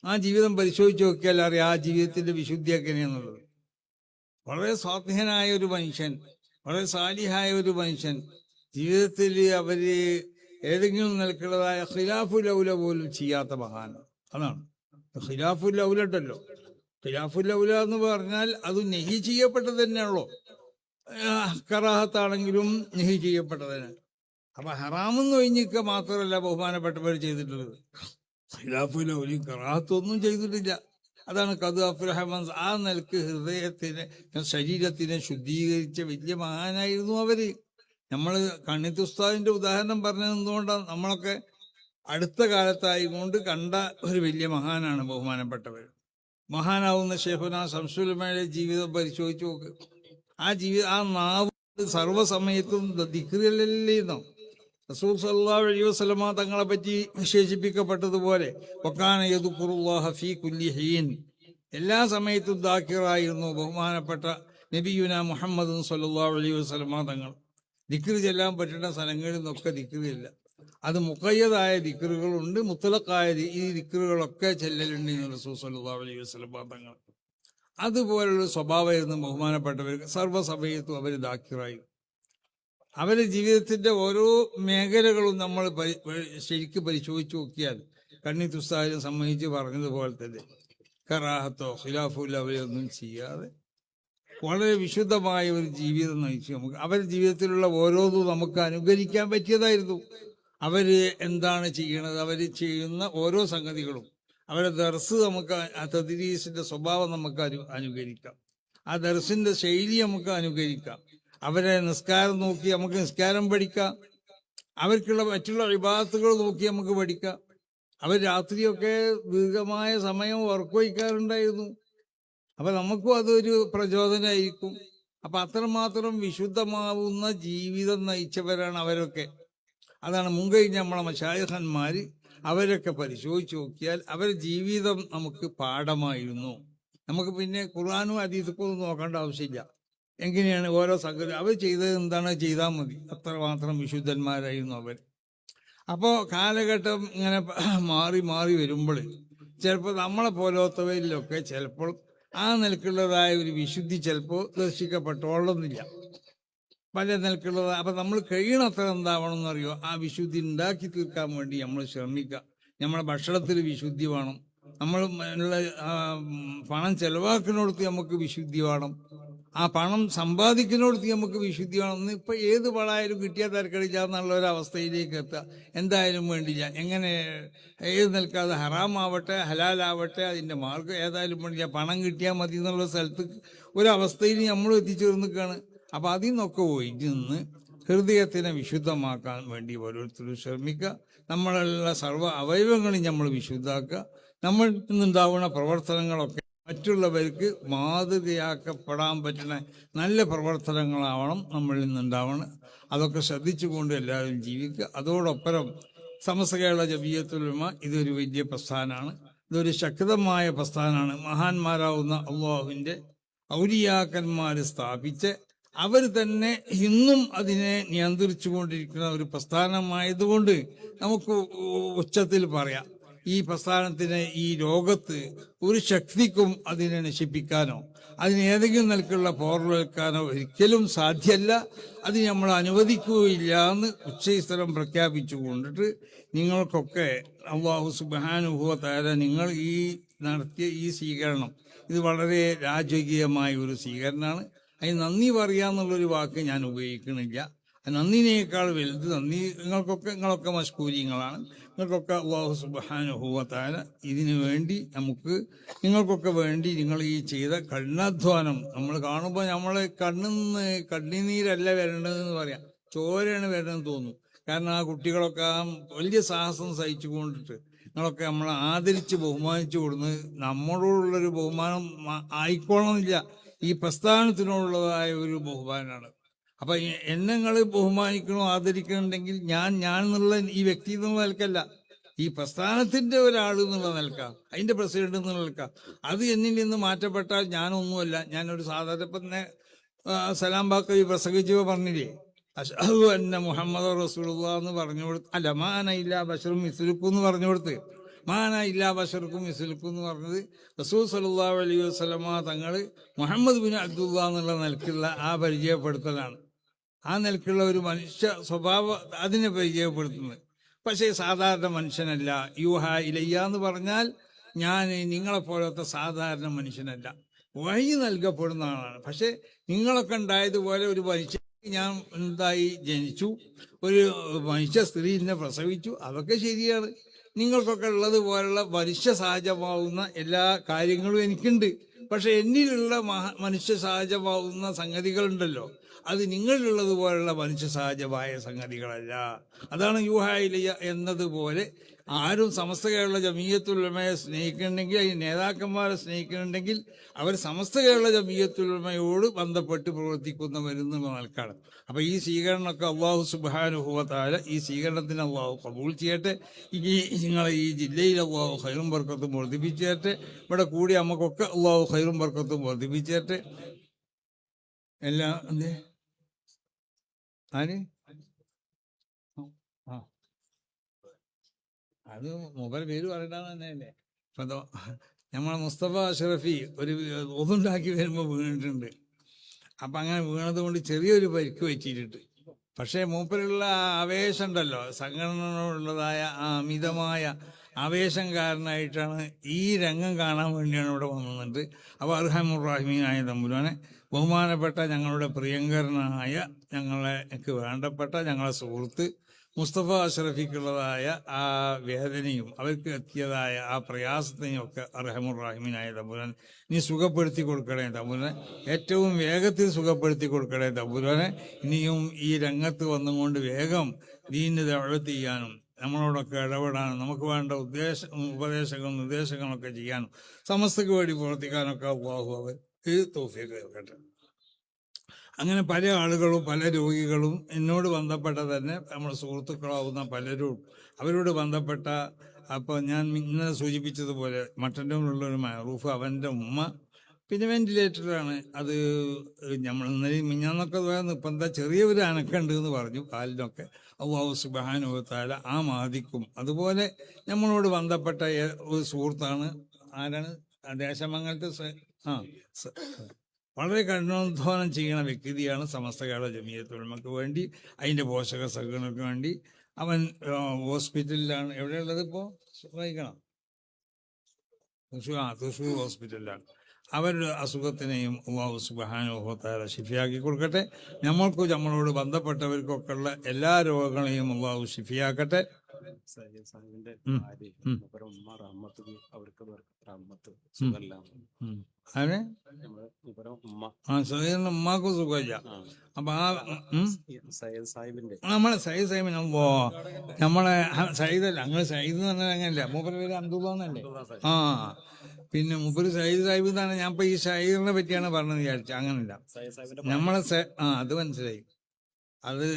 ആ ജീവിതം പരിശോധിച്ച് നോക്കിയാൽ അറിയാം ആ ജീവിതത്തിന്റെ വിശുദ്ധി എങ്ങനെയാന്നുള്ളത്. വളരെ സ്വാധീനായ ഒരു മനുഷ്യൻ, വളരെ സാലിഹായ ഒരു മനുഷ്യൻ, ജീവിതത്തിൽ അവര് ഏതെങ്കിലും നിലക്കുള്ളതായ ഖിലാഫുൽ ഔല പോലും ചെയ്യാത്ത മഹാൻ. അതാണ് ഖിലാഫുൽ ഔല ഉണ്ടല്ലോ. ഖിലാഫുൽ ഔല എന്ന് പറഞ്ഞാൽ അത് നെഹി ചെയ്യപ്പെട്ടത് തന്നെയാണല്ലോ. കറാഹത്താണെങ്കിലും നെഹി ചെയ്യപ്പെട്ടതിന്. അപ്പൊ ഹറാമെന്ന് ഒഴിഞ്ഞിക്ക മാത്രമല്ല ബഹുമാനപ്പെട്ടവർ ചെയ്തിട്ടുള്ളത്. ഖിലാഫുൽ ഔലി കറാഹത്തൊന്നും ചെയ്തിട്ടില്ല. അതാണ് ഖദ് അഫ്ലഹ മൻ. ആ നിലക്ക് ഹൃദയത്തിനെ ശരീരത്തിനെ ശുദ്ധീകരിച്ച വലിയ മഹാനായിരുന്നു അവര്. നമ്മൾ കണ്ണിയത്ത് ഉസ്താദിന്റെ ഉദാഹരണം പറഞ്ഞത് എന്തുകൊണ്ടാണ്, നമ്മളൊക്കെ അടുത്ത കാലത്തായി കൊണ്ട് കണ്ട ഒരു വലിയ മഹാനാണ് ബഹുമാനപ്പെട്ടവർ. മഹാനാവുന്ന ശൈഖുനാ ശംസുൽ ഉലമയുടെ ജീവിതം പരിശോധിച്ചു നോക്ക്. ആ നാവ് സർവ്വസമയത്തും ദിക്റിലല്ലേന്നോ. റസൂൽ സല്ലല്ലാഹു അലൈഹി വസല്ലമ തങ്ങളെ പറ്റി വിശേഷിപ്പിക്കപ്പെട്ടതുപോലെ വകാന യദ്കുറുല്ലാഹ ഫീ കുല്ലി ഹീൻ, എല്ലാ സമയത്തും ദാക്കിറായിരുന്നു ബഹുമാനപ്പെട്ട നബിയുന മുഹമ്മദ് സല്ലല്ലാഹു അലൈഹി വസല്ലമ തങ്ങൾ. ദിക്ർ ചെല്ലാൻ പറ്റുന്ന സ്ഥലങ്ങളിൽ നിന്നൊക്കെ ദിക്റില്ല. അത് മുഖയ്യതായ ദിക്റുകളുണ്ട്, മുത്തലക്കായ ഈ ദിക്റുകളൊക്കെ ചെല്ലലുണ്ട് എന്ന് റസൂൽ സ്വല്ലല്ലാഹു അലൈഹി വസല്ലം തങ്ങൾ. അതുപോലുള്ള സ്വഭാവമായിരുന്നു ബഹുമാനപ്പെട്ടവർക്ക്. സർവ്വസഭയത്തും അവർ ദാക്കിറായി. അവരുടെ ജീവിതത്തിന്റെ ഓരോ മേഖലകളും നമ്മൾ ശരിക്കും പരിശോധിച്ച് നോക്കിയാൽ കണ്ണീത്ത് ഉസ്താദിനെ സംബന്ധിച്ച് പറഞ്ഞതുപോലെ തന്നെ കറാഹത്തോ ഖിലാഫുല്ല അവയൊന്നും ചെയ്യാതെ വളരെ വിശുദ്ധമായ ഒരു ജീവിതം നയിച്ചു. നമുക്ക് അവരുടെ ജീവിതത്തിലുള്ള ഓരോന്നും നമുക്ക് അനുകരിക്കാൻ പറ്റിയതായിരുന്നു. അവര് എന്താണ് ചെയ്യണത്, അവർ ചെയ്യുന്ന ഓരോ സംഗതികളും, അവരുടെ ദർസ് നമുക്ക്, ആ തദ്രീസിന്റെ സ്വഭാവം നമുക്ക് അനുകരിക്കാം, ആ ദർസിന്റെ ശൈലി നമുക്ക് അനുകരിക്കാം. അവരെ നിസ്കാരം നോക്കി നമുക്ക് നിസ്കാരം പഠിക്കാം, അവർക്കുള്ള മറ്റുള്ള ഇബാദത്തുകൾ നോക്കി നമുക്ക് പഠിക്കാം. അവർ രാത്രിയൊക്കെ ദീർഘമായ സമയം ഉറക്കൊഴിക്കാറുണ്ടായിരുന്നു. അപ്പൊ നമുക്കും അതൊരു പ്രചോദനമായിരിക്കും. അപ്പൊ അത്രമാത്രം വിശുദ്ധമാവുന്ന ജീവിതം നയിച്ചവരാണ് അവരൊക്കെ. അതാണ് മുൻകഴിഞ്ഞ നമ്മളെ മശായിഖന്മാർ. അവരൊക്കെ പരിശോധിച്ച് നോക്കിയാൽ അവരുടെ ജീവിതം നമുക്ക് പാഠമായിരുന്നു. നമുക്ക് പിന്നെ ഖുർആനും ഹദീസും ഒന്നും നോക്കേണ്ട ആവശ്യമില്ല. എങ്ങനെയാണ് ഓരോ സംഗതി അവർ ചെയ്തത് എന്താണ് ചെയ്താൽ മതി. അത്രമാത്രം വിശുദ്ധന്മാരായിരുന്നു അവർ. അപ്പോൾ കാലഘട്ടം ഇങ്ങനെ മാറി മാറി വരുമ്പോൾ ചിലപ്പോൾ നമ്മളെ പോലത്തവരിലൊക്കെ ചിലപ്പോൾ ആ നിലക്കുള്ളതായ ഒരു വിശുദ്ധി ചിലപ്പോൾ ദർശിക്കപ്പെട്ടോളുന്നില്ല. പല നിലക്കുള്ളതാണ്. അപ്പം നമ്മൾ കഴിയണത്ര എന്താവണം എന്നറിയോ, ആ വിശുദ്ധി ഉണ്ടാക്കി തീർക്കാൻ വേണ്ടി നമ്മൾ ശ്രമിക്കുക. നമ്മളെ ഭക്ഷണത്തിൽ വിശുദ്ധി വേണം, നമ്മൾ പണം ചെലവാക്കുന്നിടത്ത് നമുക്ക് വിശുദ്ധി വേണം, ആ പണം സമ്പാദിക്കുന്നിടത്ത് നമുക്ക് വിശുദ്ധി വേണം. ഇപ്പം ഏത് പണമായാലും കിട്ടിയാൽ തിരക്കടില്ല എന്നുള്ള ഒരു അവസ്ഥയിലേക്ക് എത്തുക എന്തായാലും വേണ്ടില്ല. എങ്ങനെ ഏത് നിൽക്കാതെ ഹറാമാവട്ടെ ഹലാലാവട്ടെ അതിൻ്റെ മാർഗം ഏതായാലും വേണ്ടില്ല, പണം കിട്ടിയാൽ മതി എന്നുള്ള സ്ഥലത്ത് ഒരവസ്ഥയിൽ നമ്മൾ എത്തിച്ചേർന്നിക്കാണ്. അപ്പം അതിൽ നിന്നൊക്കെ പോയിട്ട് നിന്ന് ഹൃദയത്തിനെ വിശുദ്ധമാക്കാൻ വേണ്ടി ഓരോരുത്തരും ശ്രമിക്കുക. നമ്മളുള്ള സർവ്വ അവയവങ്ങളും നമ്മൾ വിശുദ്ധാക്കുക. നമ്മൾ നിന്നുണ്ടാവുന്ന പ്രവർത്തനങ്ങളൊക്കെ മറ്റുള്ളവർക്ക് മാതൃകയാക്കപ്പെടാൻ പറ്റുന്ന നല്ല പ്രവർത്തനങ്ങളാവണം നമ്മളിൽ നിന്നുണ്ടാവണം. അതൊക്കെ ശ്രദ്ധിച്ചുകൊണ്ട് എല്ലാവരും ജീവിക്കുക. അതോടൊപ്പം സമസ്ത കേരള ജമിയത്തുൽ ഉലമ ഇതൊരു വലിയ പ്രസ്ഥാനമാണ്, ഇതൊരു ശക്തമായ പ്രസ്ഥാനമാണ്. മഹാന്മാരാവുന്ന അള്ളാഹുവിൻ്റെ ഔലിയാക്കന്മാർ സ്ഥാപിച്ച് അവർ തന്നെ ഇന്നും അതിനെ നിയന്ത്രിച്ചു കൊണ്ടിരിക്കുന്ന ഒരു പ്രസ്ഥാനമായതുകൊണ്ട് നമുക്ക് ഉച്ചത്തിൽ പറയാം, ഈ പ്രസ്ഥാനത്തിന് ഈ ലോകത്ത് ഒരു ശക്തിക്കും അതിനെ നശിപ്പിക്കാനോ അതിന് ഏതെങ്കിലും നിലക്കുള്ള പോർവെക്കാനോ ഒരിക്കലും സാധ്യമല്ല. അത് നമ്മൾ അനുവദിക്കുകയില്ല എന്ന് ഉച്ചസ്ഥലം പ്രഖ്യാപിച്ചു കൊണ്ടിട്ട് നിങ്ങൾക്കൊക്കെ അല്ലാഹു സുബ്ഹാനഹു വ തആല നിങ്ങൾ ഈ നടത്തിയ ഈ സ്വീകരണം ഇത് വളരെ രാജകീയമായ ഒരു സ്വീകരണമാണ്. അതിന് നന്ദി പറയാന്നുള്ളൊരു വാക്ക് ഞാൻ ഉപയോഗിക്കണില്ല. നന്ദിനേക്കാൾ വലുത് നന്ദി. നിങ്ങളൊക്കെ മഷ്കൂരിങ്ങളാണ്. നിങ്ങൾക്കൊക്കെ അല്ലാഹു സുബ്ഹാനഹു വ തആല ഇതിനു വേണ്ടി നിങ്ങൾക്കൊക്കെ വേണ്ടി നിങ്ങൾ ഈ ചെയ്ത കഠിനാധ്വാനം നമ്മൾ കാണുമ്പോൾ നമ്മളെ കണ്ണുനീരല്ല വരേണ്ടതെന്ന് പറയാം, ചോരയാണ് വരേണ്ടതെന്ന് തോന്നും. കാരണം ആ കുട്ടികളൊക്കെ ആ വലിയ സാഹസം സഹിച്ചു കൊണ്ടിട്ട് നിങ്ങളൊക്കെ നമ്മളെ ആദരിച്ച് ബഹുമാനിച്ചു കൊടുക്കുന്നത് നമ്മളോടുള്ളൊരു ബഹുമാനം ആയിക്കോളണമെന്നില്ല, ഈ പ്രസ്ഥാനത്തിനോടുള്ളതായ ഒരു ബഹുമാനമാണ്. അപ്പം എന്നെ നിങ്ങൾ ബഹുമാനിക്കണോ ആദരിക്കണമെങ്കിൽ ഞാൻ എന്നുള്ള ഈ വ്യക്തി എന്നുള്ള നിലക്കല്ല, ഈ പ്രസ്ഥാനത്തിന്റെ ഒരാൾ എന്നുള്ള നിലക്കാം, അതിന്റെ പ്രസിഡന്റ് എന്നുള്ള നിലക്കാം. അത് എന്നിൽ നിന്ന് മാറ്റപ്പെട്ടാൽ ഞാനൊന്നുമല്ല, ഞാനൊരു സാധാരണ ഇപ്പം സലാം ബാക്കവി പ്രസംഗിച്ചപ്പോൾ പറഞ്ഞില്ലേ, അശ്ഹദു അന്ന മുഹമ്മദ് റസൂലുള്ളാഹി എന്ന് പറഞ്ഞു കൊടുത്ത്, അല്ല മാന ഇല്ലാ ബശറും മിസ്ലുക്കും എന്ന് പറഞ്ഞു കൊടുത്ത്, മാന ഇല്ലാ ബശറുക്കും മിസ്ലുക്കും എന്ന് പറഞ്ഞത് റസൂൽ സല്ലല്ലാഹു അലൈഹി വസല്ലമ തങ്ങൾ മുഹമ്മദ് ബിൻ അബ്ദുല്ലാ എന്നുള്ള നിലക്കുള്ള ആ പരിചയപ്പെടുത്തലാണ്. ആ നിലക്കുള്ള ഒരു മനുഷ്യ സ്വഭാവം അതിനെ പരിചയപ്പെടുത്തുന്നത്. പക്ഷേ സാധാരണ മനുഷ്യനല്ല. യൂഹ ഇലയ്യ എന്ന് പറഞ്ഞാൽ ഞാൻ നിങ്ങളെപ്പോലത്തെ സാധാരണ മനുഷ്യനല്ല, വഹി നൽകപ്പെടുന്ന ആളാണ്. പക്ഷെ നിങ്ങളൊക്കെ ഉണ്ടായതുപോലെ ഒരു മനുഷ്യ ഞാൻ ജനിച്ചു, ഒരു മനുഷ്യ സ്ത്രീ എന്നെ പ്രസവിച്ചു, അതൊക്കെ ശരിയാണ്. നിങ്ങൾക്കൊക്കെ ഉള്ളതുപോലുള്ള മനുഷ്യ സഹജമാവുന്ന എല്ലാ കാര്യങ്ങളും എനിക്കുണ്ട്. പക്ഷെ എന്നിലുള്ള മനുഷ്യ സഹജമാവുന്ന സംഗതികളുണ്ടല്ലോ, അത് നിങ്ങളിലുള്ളതുപോലുള്ള മനുഷ്യ സഹജമായ സംഗതികളല്ല. അതാണ് യൂഹാ ഇലയ്യ എന്നതുപോലെ ആരും സമസ്ത കേരള ജമിയത്തുൽ ഉലമയെ സ്നേഹിക്കുന്നുണ്ടെങ്കിൽ, ഈ നേതാക്കന്മാരെ സ്നേഹിക്കുന്നുണ്ടെങ്കിൽ അവർ സമസ്ത കേരള ജമിയത്തുൽ ഉലമയോട് ബന്ധപ്പെട്ട് പ്രവർത്തിക്കുന്നവരെന്നുള്ള നിലക്കാണ്. അപ്പൊ ഈ സ്വീകരണമൊക്കെ അല്ലാഹു സുബ്ഹാനഹു വ തആല ഈ സ്വീകരണത്തിന് അല്ലാഹു ഖബൂൽ ചെയ്യട്ടെ. നിങ്ങളെ ഈ ജില്ലയിൽ അല്ലാഹു ഖൈറും ബർക്കത്തും വർദ്ധിപ്പിച്ചു തരട്ടെ. ഇവിടെ കൂടി നമുക്കൊക്കെ അല്ലാഹു ഖൈറും ബർക്കത്തും വർദ്ധിപ്പിച്ചു തരട്ടെ. എല്ലാം ആര് ആ അത് മൂപ്പരെ പേര് പറയണ്ടാന്ന് തന്നെയല്ലേ. ഇപ്പൊ നമ്മളെ മുസ്തഫ അഷ്റഫി ഒരു ഒന്നുണ്ടാക്കി വരുമ്പോൾ വീണിട്ടുണ്ട്. അപ്പം അങ്ങനെ വീണത് കൊണ്ട് ചെറിയൊരു പരിക്ക് പറ്റിയിട്ടുണ്ട്. പക്ഷേ മൂപ്പരുള്ള ആവേശം ഉണ്ടല്ലോ, സംഘടനയോടുള്ളതായ ആ അമിതമായ ആവേശം കാരണമായിട്ടാണ് ഈ രംഗം കാണാൻ വേണ്ടിയാണ് ഇവിടെ വന്നത്. അപ്പോൾ അർഹമുറാഹിമീനായ തമ്പുരാനെ, ബഹുമാനപ്പെട്ട ഞങ്ങളുടെ പ്രിയങ്കരനായ ഞങ്ങൾക്ക് വേണ്ടപ്പെട്ട ഞങ്ങളെ സുഹൃത്ത് മുസ്തഫ അഷ്റഫിക്കുള്ളതായ ആ വേദനയും അവർക്ക് എത്തിയതായ ആ പ്രയാസത്തെയും ഒക്കെ അർഹമുറാഹിമീനായ തമ്പുരാൻ നീ സുഖപ്പെടുത്തി കൊടുക്കണേ തമ്പുരാനെ, ഏറ്റവും വേഗത്തിൽ സുഖപ്പെടുത്തി കൊടുക്കണേ തമ്പുരാനെ. ഇനിയും ഈ രംഗത്ത് വന്നുകൊണ്ട് വേഗം ദീനിനെ ദഅവത്ത് ചെയ്യാനും നമ്മളോടൊക്കെ ഇടപെടാനും നമുക്ക് വേണ്ട ഉപദേശങ്ങളും നിർദ്ദേശങ്ങളൊക്കെ ചെയ്യാനും സമസ്തക്ക് വേണ്ടി പ്രവർത്തിക്കാനൊക്കെ അല്ലാഹു അവർക്ക് തൗഫീഖ് നൽകട്ടെ. അങ്ങനെ പല ആളുകളും പല രോഗികളും എന്നോട് ബന്ധപ്പെട്ട തന്നെ നമ്മുടെ സുഹൃത്തുക്കളാവുന്ന പലരും അവരോട് ബന്ധപ്പെട്ട, അപ്പോൾ ഞാൻ ഇന്നലെ സൂചിപ്പിച്ചതുപോലെ മട്ടന്നൂരിലുള്ള ഒരു മഅറൂഫ്, അവൻ്റെ ഉമ്മ പിന്നെ വെന്റിലേറ്ററിലാണ്. അത് നമ്മൾ ഇന്നലെ മിഞ്ഞാന്നൊക്കെ ഇപ്പം എന്താ ചെറിയൊരു അനക്കുണ്ട് എന്ന് പറഞ്ഞു കാലിനൊക്കെ. അല്ലാഹു സുബ്ഹാനഹു വ തആല ആ മാദിക്കും. അതുപോലെ നമ്മളോട് ബന്ധപ്പെട്ട ഒരു സുഹൃത്താണ്, ആരാണ്, ദേശമംഗലത്തെ വളരെ കഠിനാധ്വാനം ചെയ്യുന്ന വ്യക്തിയാണ് സമസ്ത കേരള ജമിയത്തുൽ ഉലമക്ക് വേണ്ടി, അതിൻ്റെ പോഷക സംഘടനയ്ക്ക് വേണ്ടി. അവൻ ഹോസ്പിറ്റലിലാണ്. എവിടെയുള്ളത് ഇപ്പോൾ വായിക്കണം, തൃശ്ശൂർ ഹോസ്പിറ്റലിലാണ്. അവരുടെ അസുഖത്തിനെയും അല്ലാഹു സുബ്ഹാനഹു വ തആല ശിഫിയാക്കി കൊടുക്കട്ടെ. നമ്മളോട് ബന്ധപ്പെട്ടവർക്കൊക്കെ ഉള്ള എല്ലാ രോഗങ്ങളെയും അല്ലാഹു ശിഫിയാക്കട്ടെ. ഉമ്മാക്കും സുഖമില്ല. അപ്പൊ നമ്മളെ സയ്യിദ് സാഹിബിന് നമ്മളെ സയ്യിദല്ല, അങ്ങനെ സയ്യിദ് എന്ന് പറഞ്ഞാൽ അങ്ങനല്ല, മൂപ്പര് പേര് അബ്ദുള്ളന്നല്ലേ. ആ പിന്നെ മൂപ്പര് സയ്യിദ് സാഹിബ് എന്നാണ്. ഞാൻ ഇപ്പൊ ഈ സയ്യിദിനെ പറ്റിയാണ് പറഞ്ഞത് വിചാരിച്ചത്. അങ്ങനല്ല, നമ്മളെ അത് മനസ്സിലായി. അത്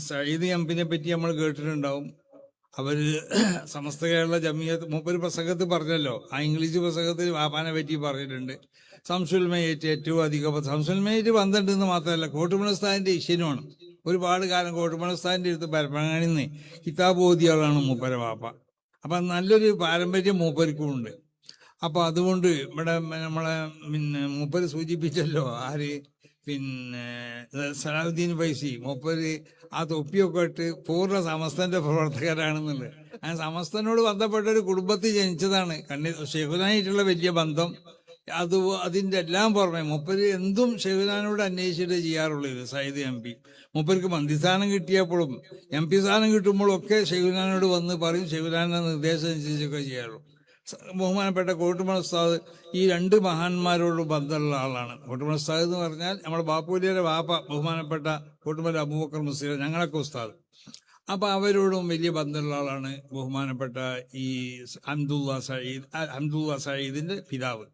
സയ്യിദ് എംപിനെ പറ്റി നമ്മൾ കേട്ടിട്ടുണ്ടാവും. അവര് സമസ്ത കേരള ജമിയത്ത് മൂപ്പര് പ്രസംഗത്തിൽ പറഞ്ഞല്ലോ, ആ ഇംഗ്ലീഷ് പ്രസംഗത്തിൽ വാപ്പാനെ പറ്റി പറഞ്ഞിട്ടുണ്ട്. സംസുൽമയേറ്റ് ഏറ്റവും അധികം സംസുൽമയേറ്റ് പന്ത്രണ്ടെന്ന് മാത്രമല്ല, കോട്ടുമണസ്ഥാനിന്റെ ഇഷ്യനുമാണ്. ഒരുപാട് കാലം കോട്ടുമണസ്ഥാനിന്റെ അടുത്ത് പരപ്പങ്ങാണിന്ന് കിതാബ് ഓതിയാളാണ് മൂപ്പര വാപ്പ. അപ്പം നല്ലൊരു പാരമ്പര്യം മൂപ്പർക്കും ഉണ്ട്. അപ്പൊ അതുകൊണ്ട് ഇവിടെ നമ്മളെ പിന്നെ മൂപ്പര് സൂചിപ്പിച്ചല്ലോ, ആര് പിന്നെ സലാഹുദ്ദീൻ ഫൈസി മൂപ്പര് ആ തൊപ്പിയൊക്കെ ഇട്ട് പൂർണ്ണ സമസ്തന്റെ പ്രവർത്തകരാണെന്നുള്ളത്. ആ സമസ്തനോട് ബന്ധപ്പെട്ട ഒരു കുടുംബത്തിൽ ജനിച്ചതാണ്. ഷെയ്ഖുനായിട്ടുള്ള വലിയ ബന്ധം അതിന്റെ എല്ലാം പുറമെ മൂപ്പര് എന്തും ഷെയ്ഖുനാനോട് അന്വേഷിച്ചിട്ട് ചെയ്യാറുള്ളൂ. സയ്യിദ് എം പി മൂപ്പർക്ക് മന്ത്രിസ്ഥാനം കിട്ടിയപ്പോഴും എം പി സ്ഥാനം കിട്ടുമ്പോഴും ഒക്കെ ഷെയ്ഖുനാനോട് വന്ന് പറയും, ഷെയ്ഖുനാന്റെ നിർദ്ദേശം അനുസരിച്ചൊക്കെ ചെയ്യാറുള്ളൂ. ബഹുമാനപ്പെട്ട കോട്ടുമണ ഉസ്താദ് ഈ രണ്ട് മഹാന്മാരോട് ബന്ധമുള്ള ആളാണ്. കോട്ടുമണ ഉസ്താദ് എന്ന് പറഞ്ഞാൽ നമ്മുടെ ബാപ്പുലിയുടെ വാപ്പ ബഹുമാനപ്പെട്ട കോട്ടുമല അബൂബക്കർ മുസ്ലിം, ഞങ്ങളൊക്കെ ഉസ്താദ്. അപ്പൊ അവരോടും വലിയ ബന്ധമുള്ള ആളാണ് ബഹുമാനപ്പെട്ട ഈ ഹംദുള്ള സയ്യിദിന്റെ പിതാവ്.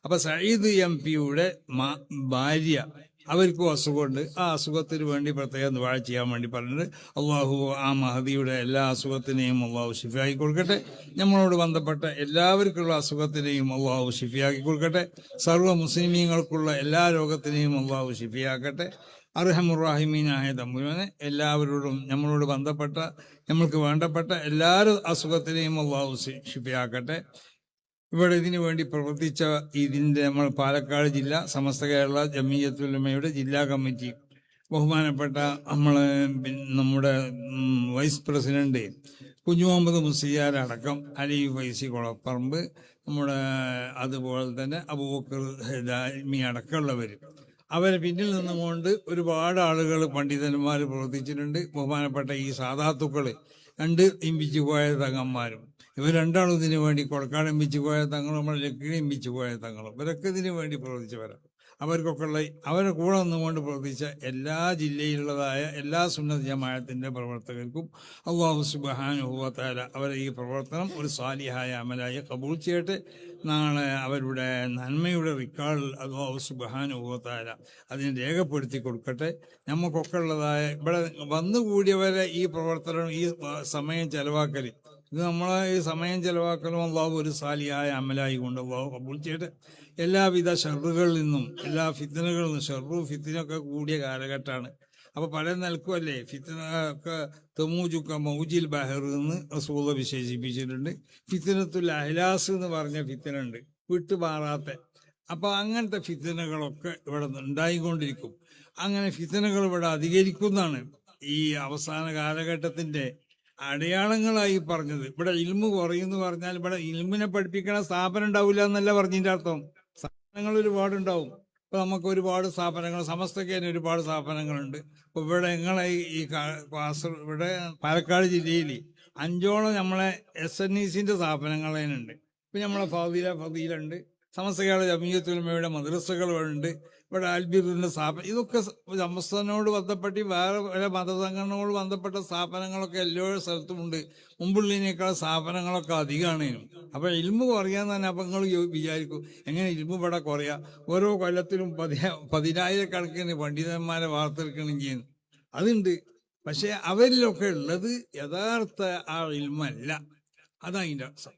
അപ്പൊ സയ്യിദ് എം പിയുടെ ഭാര്യ, അവർക്കും അസുഖമുണ്ട്. ആ അസുഖത്തിന് വേണ്ടി പ്രത്യേകം ദുആ ചെയ്യാൻ വേണ്ടി പറഞ്ഞിട്ട് അള്ളാഹു ആ മഹദിയുടെ എല്ലാ അസുഖത്തിനെയും അള്ളാഹു ശിഫിയാക്കി കൊടുക്കട്ടെ. നമ്മളോട് ബന്ധപ്പെട്ട എല്ലാവർക്കുള്ള അസുഖത്തിനെയും അള്ളാഹു ശിഫിയാക്കി കൊടുക്കട്ടെ. സർവ്വ മുസ്ലിമീങ്ങൾക്കുള്ള എല്ലാ രോഗത്തിനെയും അള്ളാഹു ശിഫിയാക്കട്ടെ. അർഹമുറാഹിമീനായ തമ്പുരാനെ, എല്ലാവരോടും നമ്മളോട് ബന്ധപ്പെട്ട നമ്മൾക്ക് വേണ്ടപ്പെട്ട എല്ലാ അസുഖത്തിനെയും അള്ളാഹു ശിഫിയാക്കട്ടെ. ഇവിടെ ഇതിനു വേണ്ടി പ്രവർത്തിച്ച നമ്മൾ പാലക്കാട് ജില്ല സമസ്ത കേരള ജമിയത്തുൽ ഉലമയുടെ ജില്ലാ കമ്മിറ്റി, ബഹുമാനപ്പെട്ട നമ്മുടെ വൈസ് പ്രസിഡന്റ് കുഞ്ഞു മുഹമ്മദ് മുസ്ലിയാരടക്കം അലി ഫൈസി കൊളപ്പറമ്പ്, നമ്മുടെ അതുപോലെ തന്നെ അബൂബക്കർ ദാരിമി അടക്കമുള്ളവർ, അവരെ പിന്നിൽ നിന്നുകൊണ്ട് ഒരുപാട് ആളുകൾ പണ്ഡിതന്മാർ പ്രവർത്തിച്ചിട്ടുണ്ട്. ബഹുമാനപ്പെട്ട ഈ സാദാത്തുക്കൾ, രണ്ട് ഇമ്പിച്ചു പോയ തങ്ങന്മാരും, ഇവർ രണ്ടാളും ഇതിനു വേണ്ടി, കൊടക്കാട് ഇമ്പിച്ചു പോയ തങ്ങളും നമ്മുടെ ലക്കിടി ഇമ്പിച്ചു പോയ തങ്ങളും, ഇവരൊക്കെ ഇതിനു വേണ്ടി പ്രവർത്തിച്ചവരാണ്. അവർക്കൊക്കെ ഉള്ള അവരെ കൂടെ നിന്നുകൊണ്ട് പ്രവർത്തിച്ച എല്ലാ ജില്ലയിലുള്ളതായ എല്ലാ സുന്നത്ത് ജമാഅത്തിന്റെ പ്രവർത്തകർക്കും അല്ലാഹു സുബ്ഹാനഹു വ തആല അവരെ ഈ പ്രവർത്തനം ഒരു സാലിഹായ അമലായി കബൂൽ ചെയ്യട്ടെ. നാളെ അവരുടെ നന്മയുടെ റിക്കാർഡ് അല്ലാഹു സുബ്ഹാനഹു വ തആല അതിനെ രേഖപ്പെടുത്തി കൊടുക്കട്ടെ. നമുക്കൊക്കെ ഉള്ളതായ ഇവിടെ വന്നുകൂടിയവരെ ഈ പ്രവർത്തനം, ഈ സമയം ചെലവാക്കൽ, ഇത് നമ്മളെ ഈ സമയം ചെലവാക്കലും അല്ലാഹു ഒരു സാലിഹായ അമലായി കൊണ്ട് അല്ലാഹു കബൂൽ ചെയ്യട്ടെ. എല്ലാവിധ ഷർറുകളിൽ നിന്നും എല്ലാ ഫിത്നകളിൽ നിന്നും, ഷർറു ഫിത്തിനൊക്കെ കൂടിയ കാലഘട്ടമാണ്. അപ്പൊ പല നിലക്കുമല്ലേ ഫിത്തന ഒക്കെ തെമൂജുക്ക മൗജിൽ ബഹർ എന്ന് റസൂല വിശേഷിപ്പിച്ചിട്ടുണ്ട്. ഫിത്തനത്തുൽ അഹ്ലാസ് എന്ന് പറഞ്ഞ ഫിത്തന ഉണ്ട്, വിട്ടുമാറാത്ത. അപ്പൊ അങ്ങനത്തെ ഫിത്തനകളൊക്കെ ഇവിടെ ഉണ്ടായിക്കൊണ്ടിരിക്കും. അങ്ങനെ ഫിത്തനകൾ ഇവിടെ അധികരിക്കുന്നതാണ് ഈ അവസാന കാലഘട്ടത്തിന്റെ അടയാളങ്ങളായി പറഞ്ഞത്. ഇവിടെ ഇൽമു കുറയുമെന്ന് പറഞ്ഞാൽ ഇവിടെ ഇൽമിനെ പഠിപ്പിക്കണ സ്ഥാപനം ഉണ്ടാവില്ല എന്നല്ല പറഞ്ഞതിന്റെ അർത്ഥം. സ്ഥാപനങ്ങൾ ഒരുപാടുണ്ടാവും. ഇപ്പൊ നമുക്ക് ഒരുപാട് സ്ഥാപനങ്ങൾ, സമസ്തയ്ക്ക് തന്നെ ഒരുപാട് സ്ഥാപനങ്ങളുണ്ട്. ഇപ്പൊ ഇവിടെ ഞങ്ങളെ ഈ ഇവിടെ പാലക്കാട് ജില്ലയിൽ 5ഓളം നമ്മളെ SNECന്റെ സ്ഥാപനങ്ങൾ തന്നെയുണ്ട്. ഇപ്പൊ നമ്മളെ ഫദീലുണ്ട്, സമസ്ത കേരള ജമിയത്തുൽ ഉലമയുടെ മദ്രസകളുണ്ട്, ഇവിടെ അൽബിറിന്റെ സ്ഥാപനം. ഇതൊക്കെ സമസ്തനോട് ബന്ധപ്പെട്ട് വേറെ പല മതസംഘടനകളോട് ബന്ധപ്പെട്ട സ്ഥാപനങ്ങളൊക്കെ എല്ലാ സ്ഥലത്തുമുണ്ട്. മുമ്പുള്ളതിനേക്കാൾ സ്ഥാപനങ്ങളൊക്കെ അധികമാണ്. അപ്പൊ ഇൽമു കുറയാന്ന് തന്നെ അപ്പൊ നിങ്ങൾ വിചാരിക്കും എങ്ങനെ ഇൽമു ഇവിടെ കുറയാ? ഓരോ കൊല്ലത്തിലും 10,000-കണക്കിന് പണ്ഡിതന്മാരെ വാർത്തെടുക്കണം ചെയ്യുന്നു, അതുണ്ട്. പക്ഷെ അവരിലൊക്കെ ഉള്ളത് യഥാർത്ഥ ആ ഇൽമല്ല. അതതിൻ്റെ അർത്ഥം.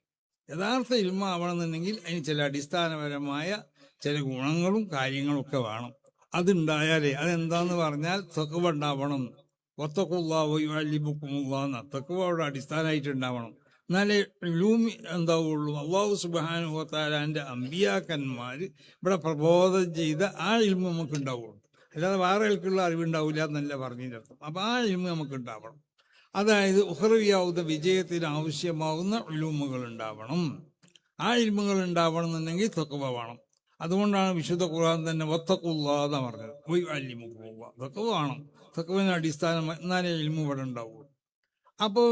യഥാർത്ഥ ഇൽമ ആവണമെന്നുണ്ടെങ്കിൽ അതിന് ചില അടിസ്ഥാനപരമായ ചില ഗുണങ്ങളും കാര്യങ്ങളും ഒക്കെ വേണം. അതുണ്ടായാലേ, അതെന്താന്ന് പറഞ്ഞാൽ തഖ്വ ഉണ്ടാവണം. വത്തഖുല്ലാഹു യുഅല്ലിമുക്കുമുല്ലാഹ്, തഖ്വ അവിടെ അടിസ്ഥാനമായിട്ട് ഉണ്ടാവണം. എന്നാലേ ഇൽമ് എന്താവുള്ളൂ. അല്ലാഹു സുബ്ഹാനഹു വ തആലയുടെ അമ്പിയാക്കന്മാർ ഇവിടെ പ്രബോധനം ചെയ്ത ആ ഇൽമ് നമുക്ക് ഉണ്ടാവുള്ളൂ. അല്ലാതെ വേറെ ആൾക്കുള്ള അറിവുണ്ടാവില്ല എന്നല്ല പറഞ്ഞതിൻ്റെ അർത്ഥം. അപ്പം ആ ഇൽമ് നമുക്ക് ഉണ്ടാവണം. അതായത് ഉഖ്റവിയാവുന്ന വിജയത്തിന് ആവശ്യമാവുന്ന ഇൽമുകൾ ഉണ്ടാവണം. ആ ഇൽമുകൾ ഉണ്ടാവണം എന്നുണ്ടെങ്കിൽ തഖ്വ വേണം. അതുകൊണ്ടാണ് വിശുദ്ധ ഖുർആൻ തന്നെ വത്തഖുല്ലാഹ് എന്ന് പറഞ്ഞത്. വയുഅല്ലിമുക്കുമുല്ലാഹ്, തഖ്വ വേണം. തഖ്വയുടെ അടിസ്ഥാനം എന്നാലേ ഇൽമു ഇവിടെ ഉണ്ടാവുള്ളൂ. അപ്പോൾ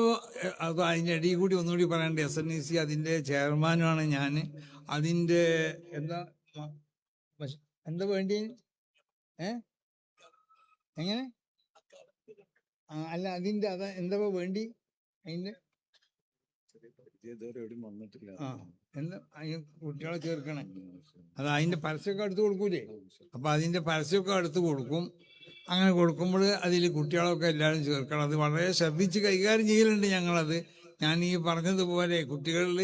അത് അതിൻ്റെ ഇടയിൽ കൂടി ഒന്നുകൂടി പറയേണ്ട, SNEC അതിൻ്റെ ചെയർമാനുമാണ് ഞാൻ. അതിൻ്റെ എന്താ വേണ്ടി എങ്ങനെ അല്ല അതിൻ്റെ എന്താ വേണ്ടി അതിൻ്റെ എന്താ കുട്ടികളെ ചേർക്കണേ. അത് അതിൻ്റെ പരസ്യമൊക്കെ അടുത്ത് കൊടുക്കൂലേ? അപ്പൊ അതിൻ്റെ പരസ്യമൊക്കെ അടുത്ത് കൊടുക്കും. അങ്ങനെ കൊടുക്കുമ്പോൾ അതിൽ കുട്ടികളൊക്കെ എല്ലാവരും ചേർക്കണം. അത് വളരെ ശ്രദ്ധിച്ച് കൈകാര്യം ചെയ്യലുണ്ട് ഞങ്ങളത്. ഞാൻ ഈ പറഞ്ഞതുപോലെ കുട്ടികളിൽ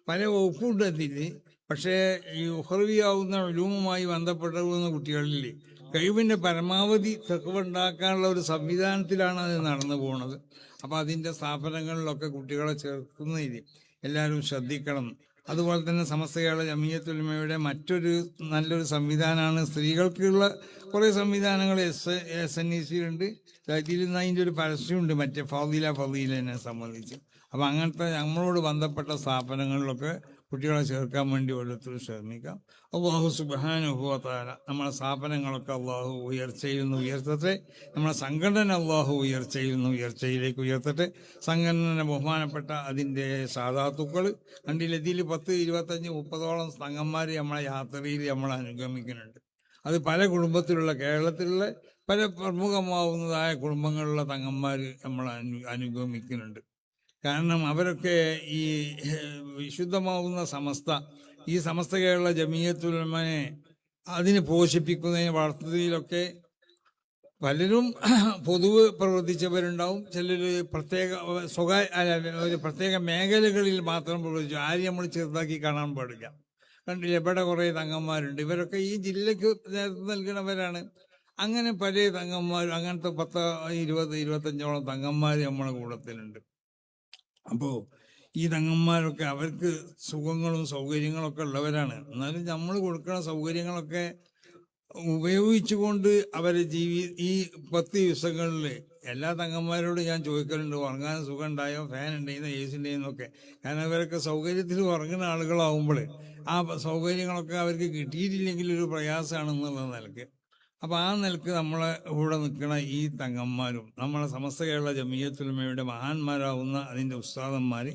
പല വകുപ്പുണ്ട് അതിൽ. പക്ഷേ ഈ ഉഖ്റവിയാവുന്ന ഉലൂമുമായി ബന്ധപ്പെടുന്ന കുട്ടികളിൽ കഴിവിൻ്റെ പരമാവധി തഖ്വ ഉണ്ടാക്കാനുള്ള ഒരു സംവിധാനത്തിലാണ് അത് നടന്നു പോകുന്നത്. അപ്പം അതിൻ്റെ സ്ഥാപനങ്ങളിലൊക്കെ കുട്ടികളെ ചേർക്കുന്നതിൽ എല്ലാവരും ശ്രദ്ധിക്കണം. അതുപോലെ തന്നെ സമസ്ത കേരള ജമിയത്തുൽ ഉലമയുടെ മറ്റൊരു നല്ലൊരു സംവിധാനമാണ് സ്ത്രീകൾക്കുള്ള കുറേ സംവിധാനങ്ങൾ SNECയിലുണ്ട്. ഇതിൽ നിന്ന് അതിൻ്റെ ഒരു പരസ്യമുണ്ട് മറ്റേ ഫദീലിനെ സംബന്ധിച്ച്. അപ്പം അങ്ങനത്തെ നമ്മളോട് ബന്ധപ്പെട്ട സ്ഥാപനങ്ങളിലൊക്കെ കുട്ടികളെ ചേർക്കാൻ വേണ്ടി ഓരോരുത്തരും ശ്രമിക്കാം. അല്ലാഹു സുബ്ഹാനഹു വ തആല നമ്മളെ സ്ഥാപനങ്ങളൊക്കെ അല്ലാഹു ഉയർച്ചയിൽ നിന്ന് ഉയർത്തട്ടെ. നമ്മളെ സംഘടന അല്ലാഹു ഉയർച്ചയിൽ നിന്ന് ഉയർച്ചയിലേക്ക് ഉയർത്തട്ടെ. സംഘടന ബഹുമാനപ്പെട്ട അതിൻ്റെ സാദാത്തുക്കൾ കണ്ടില്ല, ഇതിൽ 10, 25, 30ഓളം സംഘന്മാർ നമ്മളെ യാത്രയിൽ നമ്മൾ അനുഗമിക്കുന്നുണ്ട്. അത് പല കുടുംബത്തിലുള്ള, കേരളത്തിലുള്ള പല പ്രമുഖമാവുന്നതായ കുടുംബങ്ങളിലുള്ള തങ്ങന്മാർ നമ്മൾ അനുഗമിക്കുന്നുണ്ട്. കാരണം അവരൊക്കെ ഈ വിശുദ്ധമാവുന്ന ഈ സമസ്ത കേരള ജമിയത്തുൽ ഉലമയെ അതിന് പോഷിപ്പിക്കുന്നതിന് വളർത്തുന്നതിലൊക്കെ പലരും പൊതുവ് പ്രവർത്തിച്ചവരുണ്ടാവും. ചിലർ ഒരു പ്രത്യേക മേഖലകളിൽ മാത്രം പ്രവർത്തിച്ചു. ആരും നമ്മൾ ചെറുതാക്കി കാണാൻ പാടില്ല. കണ്ടില്ല, ഇവിടെ കുറേ തങ്ങന്മാരുണ്ട്. ഇവരൊക്കെ ഈ ജില്ലയ്ക്ക് നേതൃത്വം നൽകുന്നവരാണ്. അങ്ങനെ പല തങ്ങന്മാരും, അങ്ങനത്തെ 10, 20, 25ഓളം തങ്ങന്മാർ നമ്മളെ കൂട്ടത്തിലുണ്ട്. അപ്പോൾ ഈ തങ്ങന്മാരൊക്കെ അവർക്ക് സുഖങ്ങളും സൗകര്യങ്ങളൊക്കെ ഉള്ളവരാണ്. എന്നാലും നമ്മൾ കൊടുക്കുന്ന സൗകര്യങ്ങളൊക്കെ ഉപയോഗിച്ചുകൊണ്ട് അവരെ ഈ 10 ദിവസങ്ങളിൽ എല്ലാ തങ്ങന്മാരോടും ഞാൻ ചോദിക്കലുണ്ട്, ഉറങ്ങാൻ സുഖം ഉണ്ടായോ, ഫാൻ ഉണ്ടെന്നോ, AC ഉണ്ടെന്നൊക്കെ. കാരണം അവരൊക്കെ സൗകര്യത്തിൽ ഉറങ്ങുന്ന ആളുകളാവുമ്പോൾ ആ സൗകര്യങ്ങളൊക്കെ അവർക്ക് കിട്ടിയിട്ടില്ലെങ്കിൽ ഒരു പ്രയാസമാണെന്നുള്ള നിലക്ക്. അപ്പം ആ നിലക്ക് നമ്മളെ കൂടെ നിൽക്കുന്ന ഈ തങ്ങന്മാരും നമ്മളെ സമസ്ത കേരള ജമിയത്തുൽ ഉലമയുടെ മഹാന്മാരാവുന്ന അതിൻ്റെ ഉസ്താദന്മാർ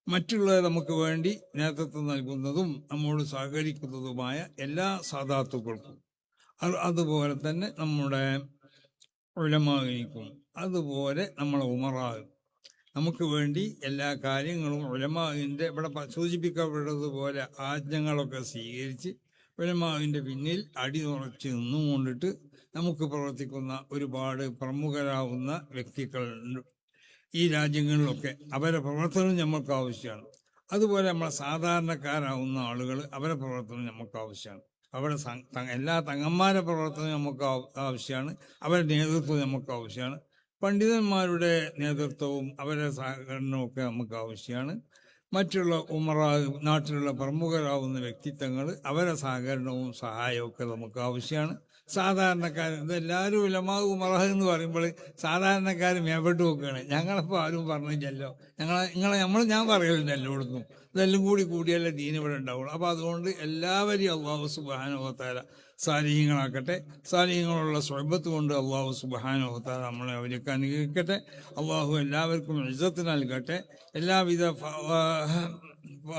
മറ്റുള്ളവർ നമുക്ക് വേണ്ടി നേതൃത്വം നൽകുന്നതും നമ്മോട് സഹകരിക്കുന്നതുമായ എല്ലാ സാദാത്തുക്കൾക്കും അതുപോലെ തന്നെ നമ്മുടെ ഉലമാഇനിക്കും അതുപോലെ നമ്മളെ ഉമറാകും നമുക്ക് വേണ്ടി എല്ലാ കാര്യങ്ങളും ഉലമാഇൻ്റെ ഇവിടെ സൂചിപ്പിക്കപ്പെട്ടതുപോലെ ആജ്ഞകളൊക്കെ സ്വീകരിച്ച് ഉലമാഇൻ്റെ പിന്നിൽ അടിയുറച്ച് നിന്നുകൊണ്ടിട്ട് നമുക്ക് പ്രവർത്തിക്കുന്ന ഒരുപാട് പ്രമുഖരാകുന്ന വ്യക്തികളുണ്ട് ഈ രാജ്യങ്ങളിലൊക്കെ. അവരുടെ പ്രവർത്തനം നമുക്ക് ആവശ്യമാണ്. അതുപോലെ നമ്മളെ സാധാരണക്കാരാവുന്ന ആളുകൾ, അവരുടെ പ്രവർത്തനം നമുക്ക് ആവശ്യമാണ്. അവിടെ എല്ലാ തങ്ങന്മാരുടെ പ്രവർത്തനം നമുക്ക് ആവശ്യമാണ്, അവരുടെ നേതൃത്വം നമുക്ക് ആവശ്യമാണ്, പണ്ഡിതന്മാരുടെ നേതൃത്വവും അവരുടെ സഹകരണവും ഒക്കെ നമുക്ക് ആവശ്യമാണ്. മറ്റുള്ള നാട്ടിലുള്ള പ്രമുഖരാകുന്ന വ്യക്തിത്വങ്ങൾ അവരുടെ സഹകരണവും സഹായവും ഒക്കെ നമുക്ക് ആവശ്യമാണ്. സാധാരണക്കാർ ഇതെല്ലാവരും ഉലമാ ഉമറ എന്ന് പറയുമ്പോൾ സാധാരണക്കാർ മേപ്പെട്ട് നോക്കുകയാണ്. ഞങ്ങളിപ്പോൾ ആരും പറഞ്ഞില്ലല്ലോ, ഞാൻ പറയലുണ്ട് എല്ലായിടത്തും, ഇതെല്ലാം കൂടിയാലേ ദീൻ ഇവിടെ ഉണ്ടാവുള്ളൂ. അപ്പോൾ അതുകൊണ്ട് എല്ലാവരെയും അള്ളാഹു സുബ്ഹാനഹു വ തആല സാലിഹ്യങ്ങളാക്കട്ടെ. സാലിഹ്യങ്ങളുള്ള സ്വഹബത്ത് കൊണ്ട് അള്ളാഹു സുബ്ഹാനഹു വ തആല നമ്മളെ അവർക്ക് അനുഗ്രഹിക്കട്ടെ. അള്ളാഹു എല്ലാവർക്കും ഇസ്സത്ത് നൽകട്ടെ. എല്ലാവിധ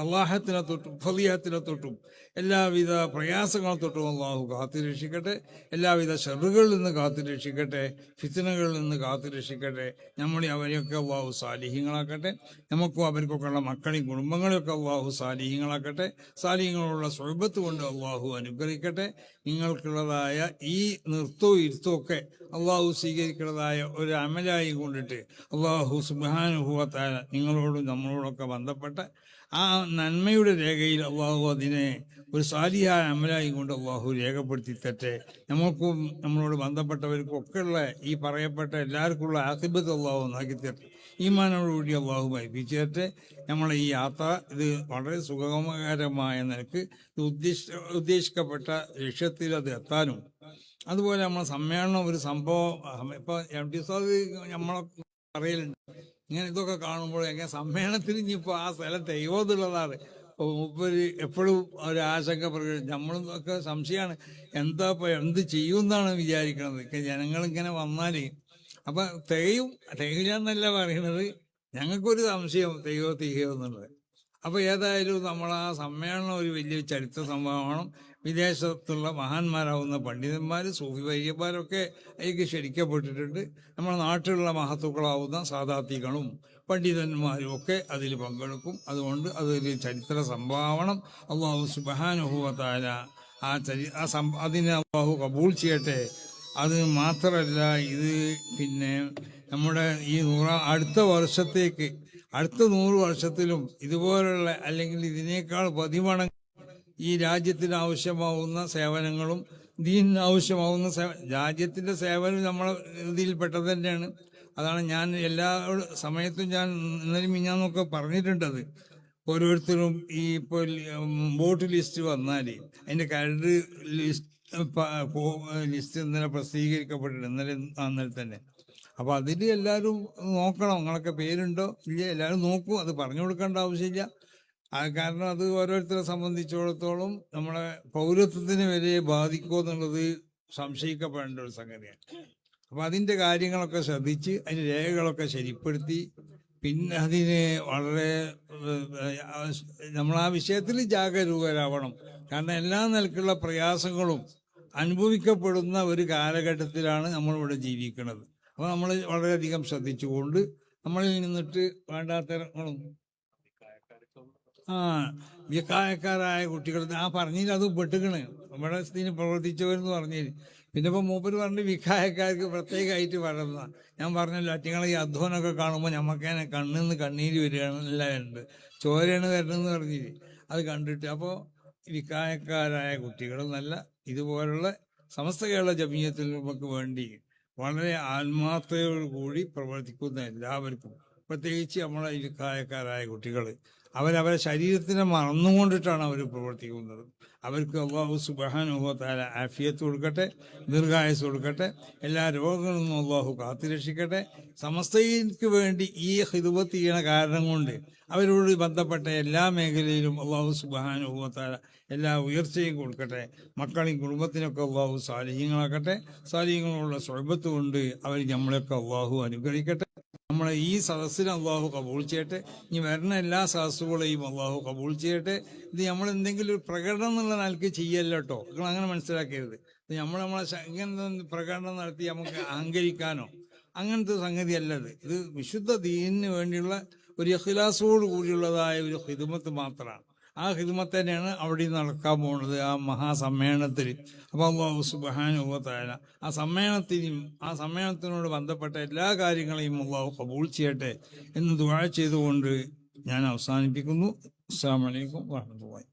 അള്ളാഹത്തിനെ തൊട്ടും ഫളിഹത്തിനെ തൊട്ടും എല്ലാവിധ പ്രയാസങ്ങളെ തൊട്ടും അള്ളാഹു കാത്തുരക്ഷിക്കട്ടെ. എല്ലാവിധ ഷറുകളിൽ നിന്ന് കാത്തുരക്ഷിക്കട്ടെ. ഫിത്നകളിൽ നിന്ന് കാത്തുരക്ഷിക്കട്ടെ. നമ്മളെ അവരെയൊക്കെ അള്ളാഹു സാലിഹ്യങ്ങളാക്കട്ടെ. നമുക്കും അവർക്കൊക്കെ ഉള്ള മക്കളെയും കുടുംബങ്ങളെയൊക്കെ അള്ളാഹു സാലിഹ്യങ്ങളാക്കട്ടെ. സാലിഹ്യങ്ങളുള്ള സ്വഹബത്ത് കൊണ്ട് അള്ളാഹു അനുഗ്രഹിക്കട്ടെ. നിങ്ങൾക്കുള്ളതായ ഈ നൃത്തവും ഇരുത്തവും ഒക്കെ അള്ളാഹു സ്വീകരിക്കുന്നതായ ഒരു അമലായി കൊണ്ടിട്ട് അള്ളാഹു സുബ്ഹാനഹു വ തആല നിങ്ങളോടും നമ്മളോടൊക്കെ ബന്ധപ്പെട്ട ആ നന്മയുടെ രേഖയിൽ അള്ളാഹു അതിനെ ഒരു സാലിഹായ അമലായി കൊണ്ട് അള്ളാഹു രേഖപ്പെടുത്തി തട്ടെ. നമുക്കും നമ്മളോട് ബന്ധപ്പെട്ടവർക്കും ഒക്കെയുള്ള ഈ പറയപ്പെട്ട എല്ലാവർക്കുള്ള ആഖിബത്ത് അള്ളാഹു നാക്കി തട്ടെ. ഈമാനോടുകൂടി അള്ളാഹു മരിപ്പിച്ചു തട്ടെ. നമ്മളെ ഈ യാത്ര ഇത് വളരെ സുഖകരമായ നിലക്ക് ഉദ്ദേശിക്കപ്പെട്ട ലക്ഷ്യത്തിൽ അത് എത്താനും, അതുപോലെ നമ്മളെ സമ്മേളനം ഒരു സംഭവം ഇപ്പൊ എം ടി സാദ് നമ്മളെ പറയലുണ്ട്, ഇങ്ങനെ ഇതൊക്കെ കാണുമ്പോൾ എങ്ങനെ സമ്മേളനത്തിന് ഇനിയിപ്പോൾ ആ സ്ഥലം ദൈവത്തുള്ളതാണ്. മൂപ്പര് എപ്പോഴും ഒരു ആശങ്ക പ്രകടിപ്പിക്കും. നമ്മളൊക്കെ സംശയമാണ്, എന്ത് ചെയ്യുമെന്നാണ് വിചാരിക്കുന്നത്. ജനങ്ങളിങ്ങനെ വന്നാൽ അപ്പം തികയില്ല എന്നല്ല പറയണത്, ഞങ്ങൾക്കൊരു സംശയം തികയോ എന്നുള്ളത്. അപ്പോൾ ഏതായാലും നമ്മൾ ആ സമ്മേളനം ഒരു വലിയ ചരിത്ര സംഭവമാണ്. വിദേശത്തുള്ള മഹാന്മാരാവുന്ന പണ്ഡിതന്മാർ സൂഫി വൈദ്യന്മാരൊക്കെ അതിലേക്ക് ക്ഷണിക്കപ്പെട്ടിട്ടുണ്ട്. നമ്മുടെ നാട്ടിലുള്ള മഹത്തുക്കളാവുന്ന സാദാത്തികളും പണ്ഡിതന്മാരും ഒക്കെ അതിൽ പങ്കെടുക്കും. അതുകൊണ്ട് അതൊരു ചരിത്ര സംഭാവനം. അള്ളാഹു സുബ്ഹാനഹു വ തആല അതിനെ അള്ളാഹു കബൂൾ ചെയ്യട്ടെ. അത് മാത്രമല്ല, ഇത് പിന്നെ നമ്മുടെ ഈ അടുത്ത വർഷത്തേക്ക് അടുത്ത 100 വർഷത്തിലും ഇതുപോലുള്ള അല്ലെങ്കിൽ ഇതിനേക്കാൾ 10 മടങ്ങ് ഈ രാജ്യത്തിന് ആവശ്യമാവുന്ന സേവനങ്ങളും ദീനിന് ആവശ്യമാവുന്ന രാജ്യത്തിൻ്റെ സേവനം നമ്മളെ ഇതിൽപ്പെട്ടത് തന്നെയാണ്. അതാണ് ഞാൻ എല്ലാ സമയത്തും ഞാൻ ഇന്നലെ മിഞ്ഞാന്നൊക്കെ പറഞ്ഞിട്ടുണ്ടത്. ഓരോരുത്തരും ഈ ഇപ്പോൾ വോട്ട് ലിസ്റ്റ് വന്നാൽ അതിൻ്റെ കരട് ലിസ്റ്റ് ഇന്നലെ പ്രസിദ്ധീകരിക്കപ്പെട്ടിട്ടുണ്ട്, ഇന്നലെ തന്നെ. അപ്പോൾ അതിൽ എല്ലാവരും നോക്കണം, നിങ്ങളൊക്കെ പേരുണ്ടോ ഇല്ല എല്ലാവരും നോക്കൂ. അത് പറഞ്ഞു കൊടുക്കേണ്ട ആവശ്യമില്ല. കാരണം അത് ഓരോരുത്തരെ സംബന്ധിച്ചിടത്തോളം നമ്മളെ പൗരത്വത്തിന് വരെ ബാധിക്കുമോ എന്നുള്ളത് സംശയിക്കപ്പെടേണ്ട ഒരു സംഗതിയാണ്. അപ്പം അതിൻ്റെ കാര്യങ്ങളൊക്കെ ശ്രദ്ധിച്ച് അതിൻ്റെ രേഖകളൊക്കെ ശരിപ്പെടുത്തി പിന്നെ അതിന് വളരെ നമ്മൾ ആ വിഷയത്തിൽ ജാഗരൂകരാവണം. കാരണം എല്ലാ നിലക്കുള്ള പ്രയാസങ്ങളും അനുഭവിക്കപ്പെടുന്ന ഒരു കാലഘട്ടത്തിലാണ് നമ്മളിവിടെ ജീവിക്കുന്നത്. അപ്പോൾ നമ്മൾ വളരെയധികം ശ്രദ്ധിച്ചുകൊണ്ട് നമ്മളിൽ നിന്നിട്ട് വേണ്ടാത്തരങ്ങളും വിക്കായക്കാരായ കുട്ടികൾ പറഞ്ഞില്ല, അത് പെട്ടുകണ് നമ്മുടെ ഇതിന് പ്രവർത്തിച്ചവരെന്ന് പറഞ്ഞു. പിന്നെ ഇപ്പം മൂപ്പര് പറഞ്ഞ് വിക്കായക്കാർക്ക് പ്രത്യേകമായിട്ട് പറയുന്ന ഞാൻ പറഞ്ഞല്ലോ, അറ്റിങ്ങളെ ഈ അധ്വാനമൊക്കെ കാണുമ്പോൾ നമുക്കതിനെ കണ്ണിന്ന് കണ്ണീര് വരികയാണെല്ലാണ്ട് ചോരയാണ് വരണമെന്ന് പറഞ്ഞില്ലേ, അത് കണ്ടിട്ട്. അപ്പോൾ വിക്കായക്കാരായ കുട്ടികൾ നല്ല ഇതുപോലുള്ള സമസ്ത കേരള ജമീയത്തിൽ നമുക്ക് വേണ്ടി വളരെ ആത്മാർത്ഥതയോടുകൂടി പ്രവർത്തിക്കുന്ന എല്ലാവർക്കും, പ്രത്യേകിച്ച് നമ്മളെ വിക്കായക്കാരായ കുട്ടികൾ, അവരവരെ ശരീരത്തിനെ മറന്നുകൊണ്ടിട്ടാണ് അവർ പ്രവർത്തിക്കുന്നത്. അവർക്ക് അല്ലാഹു സുബ്ഹാനഹു വ തആല ആഫിയത്ത് കൊടുക്കട്ടെ, ദീർഘായുസ് കൊടുക്കട്ടെ, എല്ലാ രോഗങ്ങളിൽ നിന്നും അല്ലാഹു കാത്തുരക്ഷിക്കട്ടെ. സമസ്തയ്ക്ക് വേണ്ടി ഈ ഖിദ്മത്ത് ചെയ്യണ കാരണം കൊണ്ട് അവരോട് ബന്ധപ്പെട്ട എല്ലാ മേഖലയിലും അല്ലാഹു സുബ്ഹാനഹു വ തആല എല്ലാ ഉയർച്ചയും കൊടുക്കട്ടെ. മക്കളെയും കുടുംബത്തിനൊക്കെ അല്ലാഹു സാലിഹ്യങ്ങളാക്കട്ടെ. സാലിഹ്യങ്ങളുള്ള സ്വഹബത്ത് കൊണ്ട് അവർ നമ്മളെയൊക്കെ അല്ലാഹു അനുഗ്രഹിക്കട്ടെ. നമ്മളെ ഈ സദസ്സിനെ അള്ളാഹു കബൂൾ ചെയ്യട്ടെ. ഇനി വരുന്ന എല്ലാ സദസ്സുകളെയും അള്ളാഹു കബൂൾ ചെയ്യട്ടെ. ഇത് നമ്മൾ എന്തെങ്കിലും ഒരു പ്രകടനം എന്നുള്ള നിലയ്ക്ക് ചെയ്യല്ല കേട്ടോ, നിങ്ങൾ അങ്ങനെ മനസ്സിലാക്കരുത്. ഇത് നമ്മളെ ഇങ്ങനെ പ്രകടനം നടത്തി നമുക്ക് അഹങ്കരിക്കാനോ അങ്ങനത്തെ സംഗതി അല്ലത്. ഇത് വിശുദ്ധ ദീനിന് വേണ്ടിയുള്ള ഒരു ഇഖ്ലാസോട് കൂടിയുള്ളതായ ഒരു ഖിദ്മത്ത് മാത്രമാണ്. ആ ഖിദ്മത്ത് തന്നെയാണ് അവിടെ നടക്കാൻ പോകുന്നത്, ആ മഹാസമ്മേളനത്തിൽ. അപ്പോൾ അല്ലാഹു സുബ്ഹാനഹു വ തആല ആ സമ്മേളനത്തിനോട് ബന്ധപ്പെട്ട എല്ലാ കാര്യങ്ങളെയും അല്ലാഹു ഖബൂൾ ചെയ്യട്ടെ എന്ന് ദുആ ചെയ്തുകൊണ്ട് ഞാൻ അവസാനിപ്പിക്കുന്നു. അസ്സലാമു അലൈക്കും വറഹ്മത്തുള്ളാഹി.